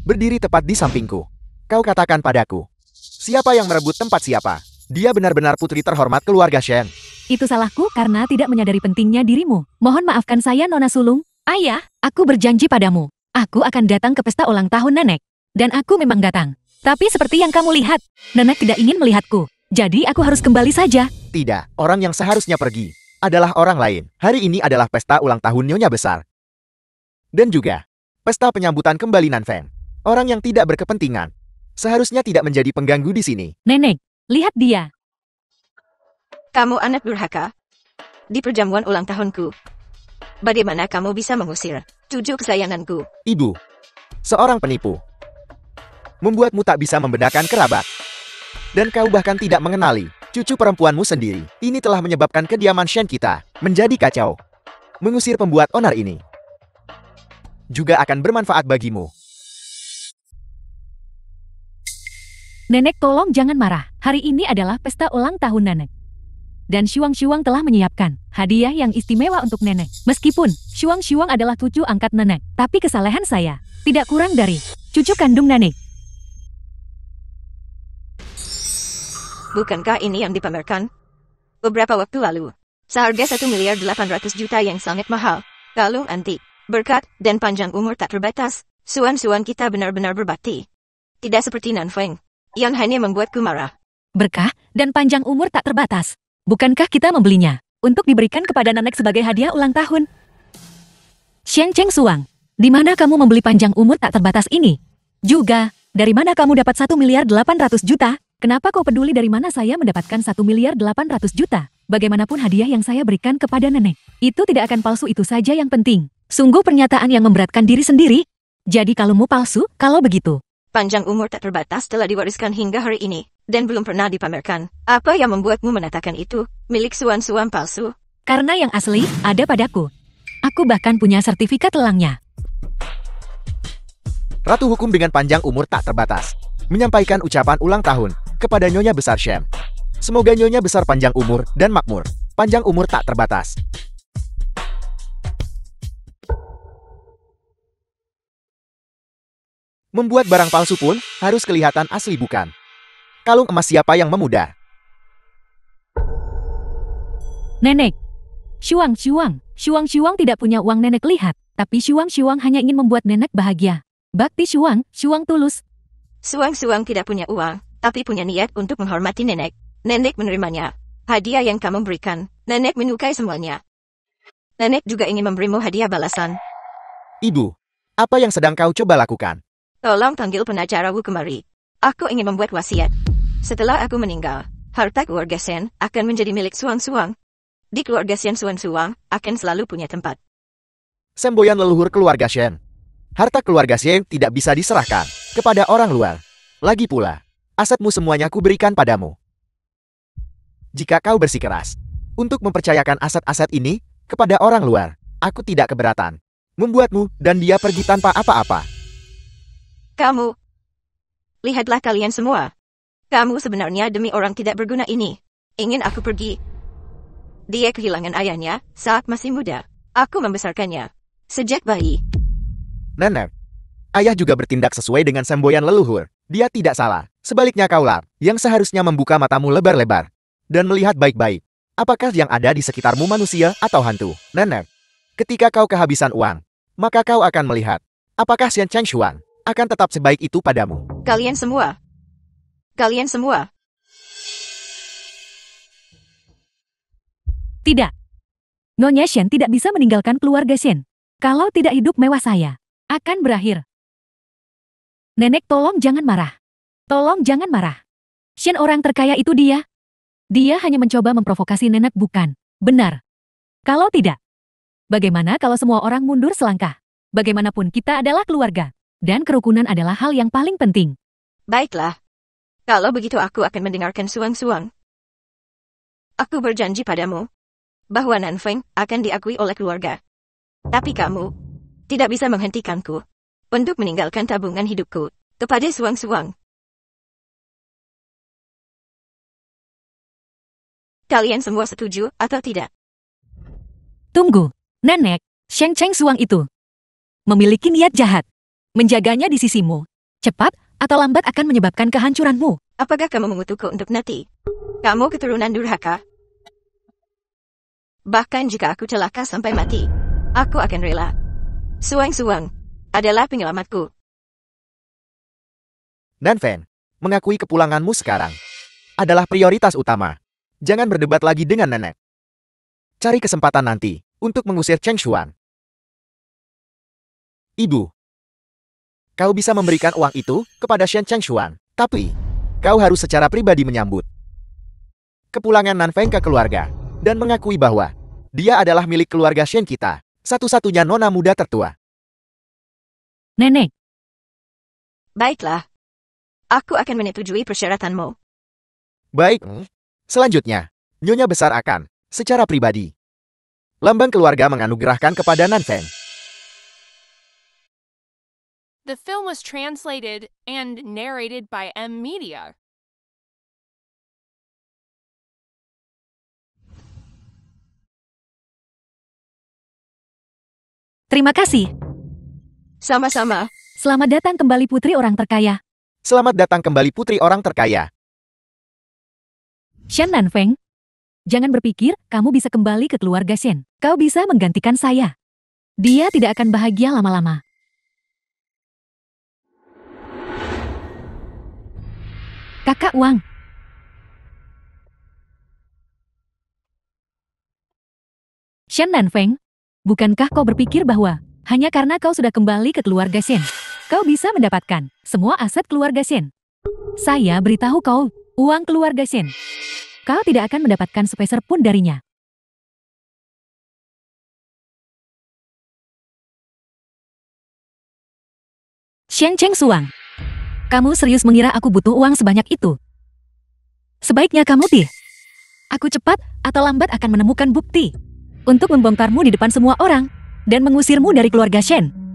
berdiri tepat di sampingku. Kau katakan padaku, siapa yang merebut tempat siapa? Dia benar-benar putri terhormat keluarga Shen. Itu salahku karena tidak menyadari pentingnya dirimu. Mohon maafkan saya, Nona Sulung. Ayah, aku berjanji padamu. Aku akan datang ke pesta ulang tahun nenek. Dan aku memang datang. Tapi seperti yang kamu lihat, nenek tidak ingin melihatku. Jadi aku harus kembali saja. Tidak, orang yang seharusnya pergi adalah orang lain. Hari ini adalah pesta ulang tahun Nyonya besar. Dan juga, pesta penyambutan kembali Nanfeng. Orang yang tidak berkepentingan seharusnya tidak menjadi pengganggu di sini. Nenek, lihat dia. Kamu anak durhaka. Di perjamuan ulang tahunku. Bagaimana kamu bisa mengusir cucu kesayanganku? Ibu, seorang penipu. Membuatmu tak bisa membedakan kerabat. Dan kau bahkan tidak mengenali cucu perempuanmu sendiri. Ini telah menyebabkan kediaman Shen kita menjadi kacau. Mengusir pembuat onar ini juga akan bermanfaat bagimu. Nenek tolong jangan marah. Hari ini adalah pesta ulang tahun nenek. Dan Shuang-Shuang telah menyiapkan hadiah yang istimewa untuk nenek. Meskipun Shuang-Shuang adalah cucu angkat nenek, tapi kesalehan saya tidak kurang dari cucu kandung nenek. Bukankah ini yang dipamerkan? Beberapa waktu lalu, seharga 1.800.000.000 yang sangat mahal. Kalung antik, berkat, dan panjang umur tak terbatas. Suan-suan kita benar-benar berbakti. Tidak seperti Nanfeng, yang hanya membuatku marah. Berkah dan panjang umur tak terbatas. Bukankah kita membelinya untuk diberikan kepada nenek sebagai hadiah ulang tahun? Xiang Cheng Suang, di mana kamu membeli panjang umur tak terbatas ini? Juga, dari mana kamu dapat 1.800.000.000? Kenapa kau peduli dari mana saya mendapatkan 1.800.000.000? Bagaimanapun hadiah yang saya berikan kepada nenek, itu tidak akan palsu, itu saja yang penting. Sungguh pernyataan yang memberatkan diri sendiri. Jadi kalungmu palsu, kalau begitu. Panjang umur tak terbatas telah diwariskan hingga hari ini, dan belum pernah dipamerkan. Apa yang membuatmu menatakan itu milik suan-suan palsu? Karena yang asli ada padaku. Aku bahkan punya sertifikat lelangnya. Ratu hukum dengan panjang umur tak terbatas menyampaikan ucapan ulang tahun kepada Nyonya besar Shen. Semoga Nyonya besar panjang umur dan makmur. Panjang umur tak terbatas. Membuat barang palsu pun harus kelihatan asli, bukan? Kalung emas siapa yang memudar? Nenek. Shuang-Shuang tidak punya uang, nenek lihat. Tapi Shuang-Shuang hanya ingin membuat nenek bahagia. Bakti Shuang tulus. Suang-suang tidak punya uang, tapi punya niat untuk menghormati nenek. Nenek menerimanya. Hadiah yang kamu berikan, nenek menyukai semuanya. Nenek juga ingin memberimu hadiah balasan. Ibu, apa yang sedang kau coba lakukan? Tolong panggil penacaramu kemari. Aku ingin membuat wasiat. Setelah aku meninggal, harta keluarga Shen akan menjadi milik Suang-Suang. Di keluarga Shen, Suang-Suang akan selalu punya tempat. Semboyan leluhur keluarga Shen. Harta keluarga Shen tidak bisa diserahkan kepada orang luar. Lagi pula, asetmu semuanya kuberikan padamu. Jika kau bersikeras untuk mempercayakan aset-aset ini kepada orang luar, aku tidak keberatan membuatmu dan dia pergi tanpa apa-apa. Kamu. Lihatlah kalian semua. Kamu sebenarnya demi orang tidak berguna ini. Ingin aku pergi. Dia kehilangan ayahnya saat masih muda. Aku membesarkannya sejak bayi. Nenek, ayah juga bertindak sesuai dengan semboyan leluhur. Dia tidak salah. Sebaliknya kaulah yang seharusnya membuka matamu lebar-lebar dan melihat baik-baik. Apakah yang ada di sekitarmu manusia atau hantu? Nenek, ketika kau kehabisan uang, maka kau akan melihat apakah Xian Cheng Xuan akan tetap sebaik itu padamu. Kalian semua. Kalian semua. Tidak. Nyonya Shen tidak bisa meninggalkan keluarga Shen. Kalau tidak hidup mewah saya akan berakhir. Nenek tolong jangan marah. Tolong jangan marah. Shen orang terkaya itu dia. Dia hanya mencoba memprovokasi nenek bukan? Benar. Kalau tidak, bagaimana kalau semua orang mundur selangkah? Bagaimanapun kita adalah keluarga. Dan kerukunan adalah hal yang paling penting. Baiklah. Kalau begitu aku akan mendengarkan suang-suang. Aku berjanji padamu bahwa Nanfeng akan diakui oleh keluarga. Tapi kamu tidak bisa menghentikanku untuk meninggalkan tabungan hidupku kepada suang-suang. Kalian semua setuju atau tidak? Tunggu, nenek, Sheng Cheng Suang itu memiliki niat jahat. Menjaganya di sisimu. Cepat atau lambat akan menyebabkan kehancuranmu. Apakah kamu mengutukku untuk mati? Kamu keturunan durhaka. Bahkan jika aku celaka sampai mati, aku akan rela. Suang-suang adalah penyelamatku. Nanfeng, mengakui kepulanganmu sekarang adalah prioritas utama. Jangan berdebat lagi dengan nenek. Cari kesempatan nanti untuk mengusir Cheng Xuan. Ibu, kau bisa memberikan uang itu kepada Shen Cheng Xuan, tapi kau harus secara pribadi menyambut kepulangan Nanfeng ke keluarga dan mengakui bahwa dia adalah milik keluarga Shen kita, satu-satunya nona muda tertua. Nenek, Baiklah. Aku akan menyetujui persyaratanmu. Baik. Selanjutnya, Nyonya Besar akan, secara pribadi, lambang keluarga menganugerahkan kepada Nanfeng. The film was translated and narrated by M Media. terima kasih. Sama-sama. Selamat datang kembali putri orang terkaya. Selamat datang kembali putri orang terkaya. Shen Nanfeng, jangan berpikir kamu bisa kembali ke keluarga Shen. Kau bisa menggantikan saya. Dia tidak akan bahagia lama-lama. Kakak Wang. Shen Nanfeng, bukankah kau berpikir bahwa hanya karena kau sudah kembali ke keluarga Shen, kau bisa mendapatkan semua aset keluarga Shen? Saya beritahu kau, uang keluarga Shen. Kau tidak akan mendapatkan sepeser pun darinya. Sheng Cheng Suang, kamu serius mengira aku butuh uang sebanyak itu? Sebaiknya kamu Aku cepat atau lambat akan menemukan bukti untuk membongkarmu di depan semua orang dan mengusirmu dari keluarga Shen.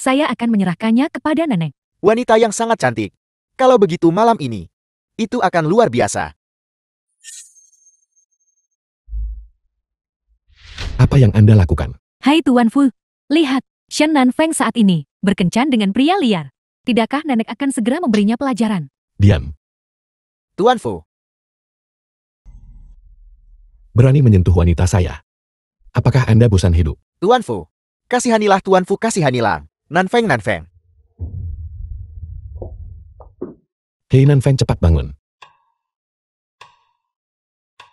Saya akan menyerahkannya kepada nenek. Wanita yang sangat cantik. Kalau begitu malam ini, itu akan luar biasa. Apa yang Anda lakukan? Hai Tuan Fu, lihat, Shen Nanfeng saat ini berkencan dengan pria liar. Tidakkah nenek akan segera memberinya pelajaran? Diam. Tuan Fu, Berani menyentuh wanita saya. Apakah Anda bosan hidup? Tuan Fu, kasihanilah Tuan Fu, kasihanilah. Nanfeng, Nanfeng. Hei Nanfeng, cepat bangun.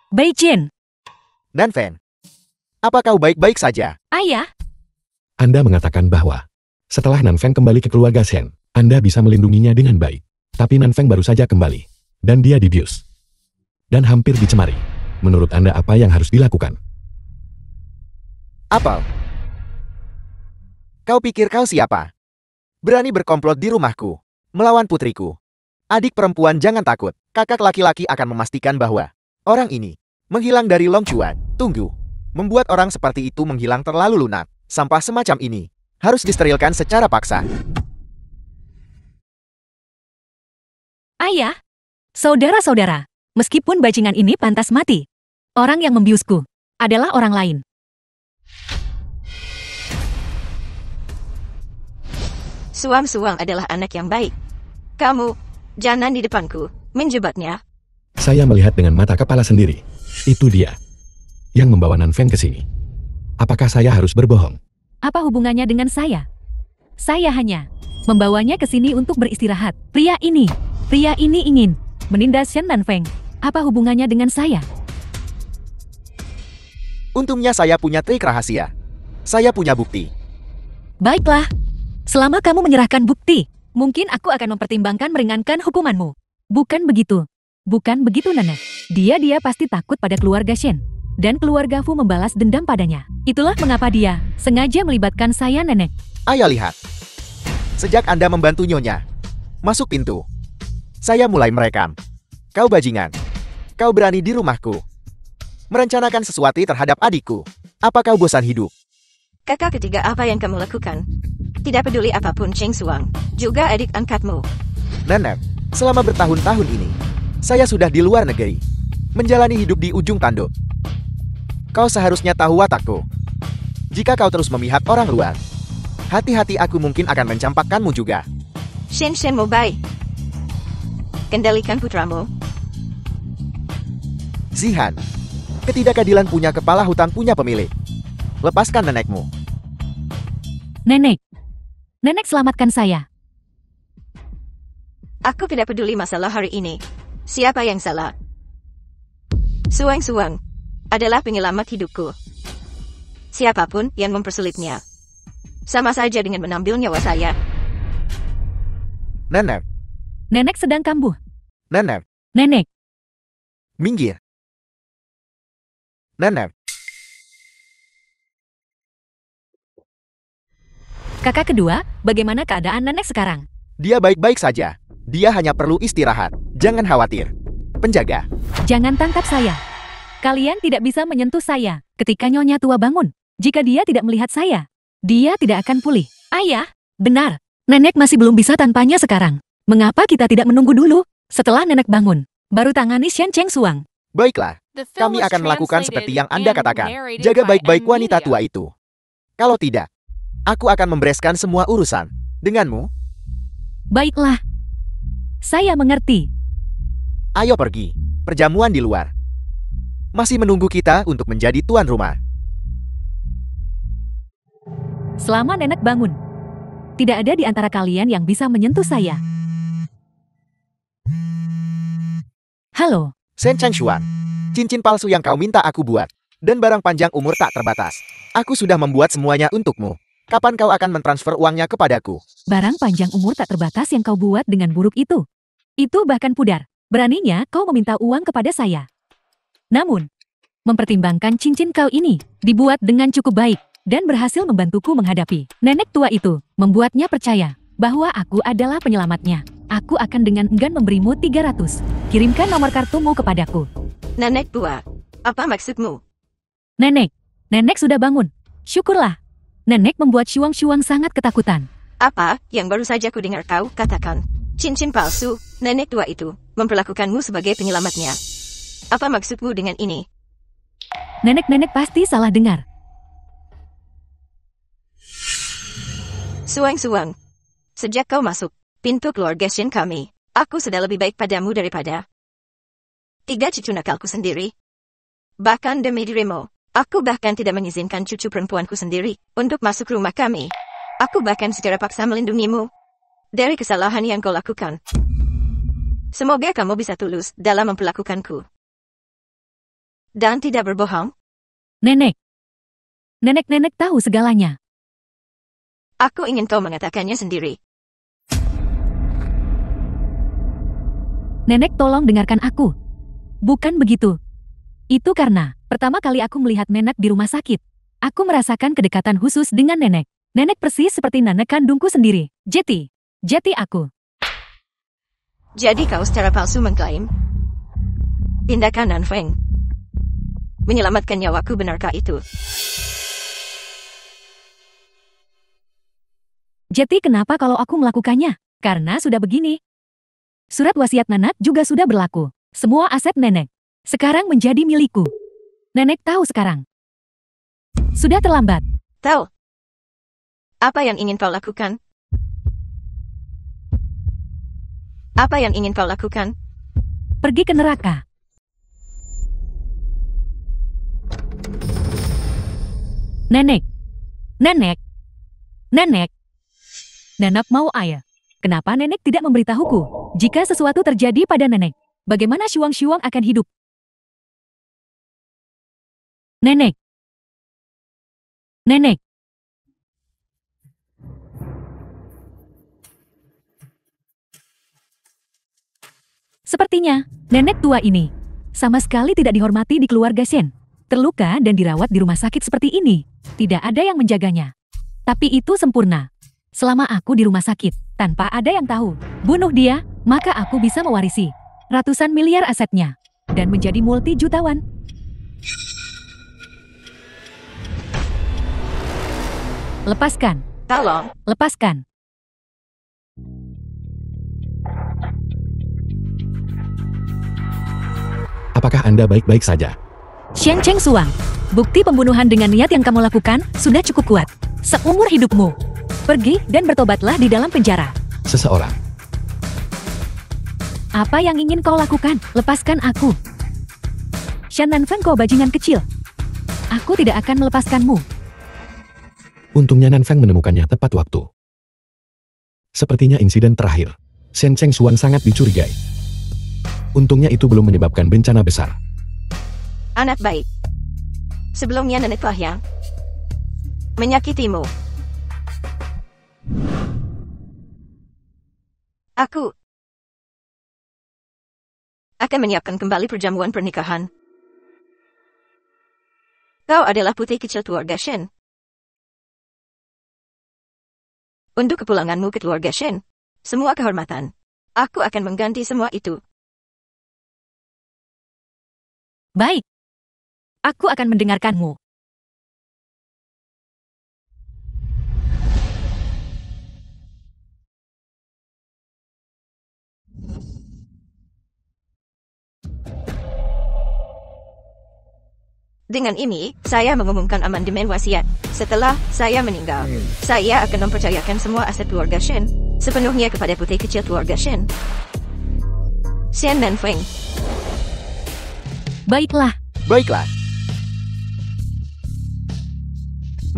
Bai Jin, Nanfeng, apa kau baik-baik saja? Ayah, Anda mengatakan bahwa setelah Nanfeng kembali ke keluarga Shen, Anda bisa melindunginya dengan baik. Tapi Nanfeng baru saja kembali, dan dia dibius. Dan hampir dicemari. Menurut Anda apa yang harus dilakukan? Apel, kau pikir kau siapa? Berani berkomplot di rumahku, melawan putriku. Adik perempuan jangan takut, kakak laki-laki akan memastikan bahwa orang ini menghilang dari Long Chuan. Tunggu, membuat orang seperti itu menghilang terlalu lunak. Sampah semacam ini harus disterilkan secara paksa. ayah, saudara-saudara, meskipun bajingan ini pantas mati, orang yang membiusku adalah orang lain. Suang-suang adalah anak yang baik. Kamu, jangan di depanku, menjebatnya. Saya melihat dengan mata kepala sendiri. Itu dia yang membawa Nanfeng ke sini. Apakah saya harus berbohong? Apa hubungannya dengan saya? Saya hanya membawanya ke sini untuk beristirahat. Pria ini ingin menindas Shen Nanfeng. Apa hubungannya dengan saya? Untungnya saya punya trik rahasia. Saya punya bukti. Baiklah, selama kamu menyerahkan bukti, mungkin aku akan mempertimbangkan meringankan hukumanmu. Bukan begitu, Nenek. Dia pasti takut pada keluarga Shen. Dan keluarga Fu membalas dendam padanya. Itulah mengapa dia sengaja melibatkan saya, Nenek. Ayo lihat. Sejak Anda membantu Nyonya masuk pintu, saya mulai merekam. Kau bajingan. Kau berani di rumahku merencanakan sesuatu terhadap adikku. Apa kau bosan hidup? Kakak ketiga, apa yang kamu lakukan? Tidak peduli apapun Cheng Suang, juga adik angkatmu. Nenek, selama bertahun-tahun ini, saya sudah di luar negeri, menjalani hidup di ujung tanduk. Kau seharusnya tahu watakku. Jika kau terus memihak orang luar, hati-hati aku mungkin akan mencampakkanmu juga. Shen Mobai. Kendalikan putramu. Zihan, ketidakadilan punya kepala hutan punya pemilik. Lepaskan nenekmu. Nenek selamatkan saya. Aku tidak peduli masalah hari ini. Siapa yang salah? Suang-suang adalah penyelamat hidupku. Siapapun yang mempersulitnya, sama saja dengan mengambil nyawa saya. Nenek, sedang kambuh. Nenek, minggir. Nenek, Kakak kedua, bagaimana keadaan Nenek sekarang? dia baik-baik saja. Dia hanya perlu istirahat. Jangan khawatir. Penjaga, Jangan tangkap saya. Kalian tidak bisa menyentuh saya ketika Nyonya tua bangun. Jika dia tidak melihat saya, dia tidak akan pulih. Ayah, benar. Nenek masih belum bisa tanpanya sekarang. Mengapa kita tidak menunggu dulu? Setelah Nenek bangun, baru tangani Shen Cheng Suang. baiklah. The film Kami was akan melakukan translated seperti yang Anda and katakan. narrated Jaga by baik-baik M wanita Media. tua itu. Kalau tidak, aku akan membereskan semua urusan denganmu. Baiklah. Saya mengerti. Ayo pergi. Perjamuan di luar masih menunggu kita untuk menjadi tuan rumah. Selama Nenek bangun, tidak ada di antara kalian yang bisa menyentuh saya. Halo, Shen Cheng Xuan, cincin palsu yang kau minta aku buat, dan barang panjang umur tak terbatas. Aku sudah membuat semuanya untukmu. Kapan kau akan mentransfer uangnya kepadaku? barang panjang umur tak terbatas yang kau buat dengan buruk itu. Itu bahkan pudar. Beraninya kau meminta uang kepada saya. Namun, mempertimbangkan cincin kau ini dibuat dengan cukup baik dan berhasil membantuku menghadapi nenek tua itu, membuatnya percaya bahwa aku adalah penyelamatnya. Aku akan dengan enggan memberimu 300. Kirimkan nomor kartumu kepadaku. Nenek tua, apa maksudmu? Nenek sudah bangun. Syukurlah. Nenek membuat Shuang sangat ketakutan. Apa yang baru saja ku dengar kau katakan? Cincin palsu, nenek tua itu memperlakukanmu sebagai penyelamatnya. Apa maksudmu dengan ini? Nenek pasti salah dengar. Suang-suang, sejak kau masuk pintu keluarga Shen kami, aku sudah lebih baik padamu daripada 3 cucu nakalku sendiri. Bahkan demi dirimu, aku bahkan tidak mengizinkan cucu perempuanku sendiri untuk masuk rumah kami. Aku bahkan secara paksa melindungimu dari kesalahan yang kau lakukan. Semoga kamu bisa tulus dalam memperlakukanku. Dan tidak berbohong. Nenek. Nenek-nenek tahu segalanya. Aku ingin kau mengatakannya sendiri. Nenek tolong dengarkan aku. Bukan begitu. Itu karena, pertama kali aku melihat nenek di rumah sakit. Aku merasakan kedekatan khusus dengan nenek. Nenek persis seperti nenek kandungku sendiri. Jeti aku. Jadi kau secara palsu mengklaim tindakan Nanfeng menyelamatkan nyawaku, benarkah itu? Jeti, kenapa kalau aku melakukannya? Karena sudah begini. Surat wasiat nenek juga sudah berlaku. Semua aset nenek sekarang menjadi milikku. Nenek tahu sekarang. Sudah terlambat. Tahu. Apa yang ingin kau lakukan? Apa yang ingin kau lakukan? Pergi ke neraka. Nenek. Nenek mau ayah. Kenapa nenek tidak memberitahuku? Jika sesuatu terjadi pada nenek, bagaimana Shuang akan hidup? Nenek. Sepertinya, nenek tua ini sama sekali tidak dihormati di keluarga Shen. Terluka dan dirawat di rumah sakit seperti ini. Tidak ada yang menjaganya. Tapi itu sempurna. Selama aku di rumah sakit, tanpa ada yang tahu, bunuh dia, maka aku bisa mewarisi ratusan miliar asetnya dan menjadi multi-jutawan. Lepaskan. Tolong. Lepaskan. Apakah Anda baik-baik saja? Shen Cheng Suang, bukti pembunuhan dengan niat yang kamu lakukan sudah cukup kuat. Seumur hidupmu. Pergi dan bertobatlah di dalam penjara. Seseorang. Apa yang ingin kau lakukan? Lepaskan aku. Shen Nanfeng, kau bajingan kecil. Aku tidak akan melepaskanmu. Untungnya Nanfeng menemukannya tepat waktu. Sepertinya insiden terakhir, Shen Cheng Suan sangat dicurigai. Untungnya itu belum menyebabkan bencana besar. Anak baik. Sebelumnya neneklah yang menyakitimu. Aku akan menyiapkan kembali perjamuan pernikahan. Kau adalah putri kecil keluarga Shen. Untuk kepulanganmu ke keluarga Shen, semua kehormatan, aku akan mengganti semua itu. Baik. Aku akan mendengarkanmu. Dengan ini, saya mengumumkan amandemen wasiat. Setelah saya meninggal, saya akan mempercayakan semua aset keluarga Shen sepenuhnya kepada putri kecil keluarga Shen. Shen Nanfeng. Baiklah. Baiklah.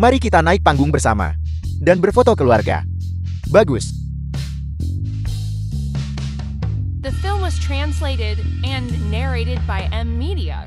Mari kita naik panggung bersama dan berfoto keluarga. Bagus. The film was translated and narrated by M Media.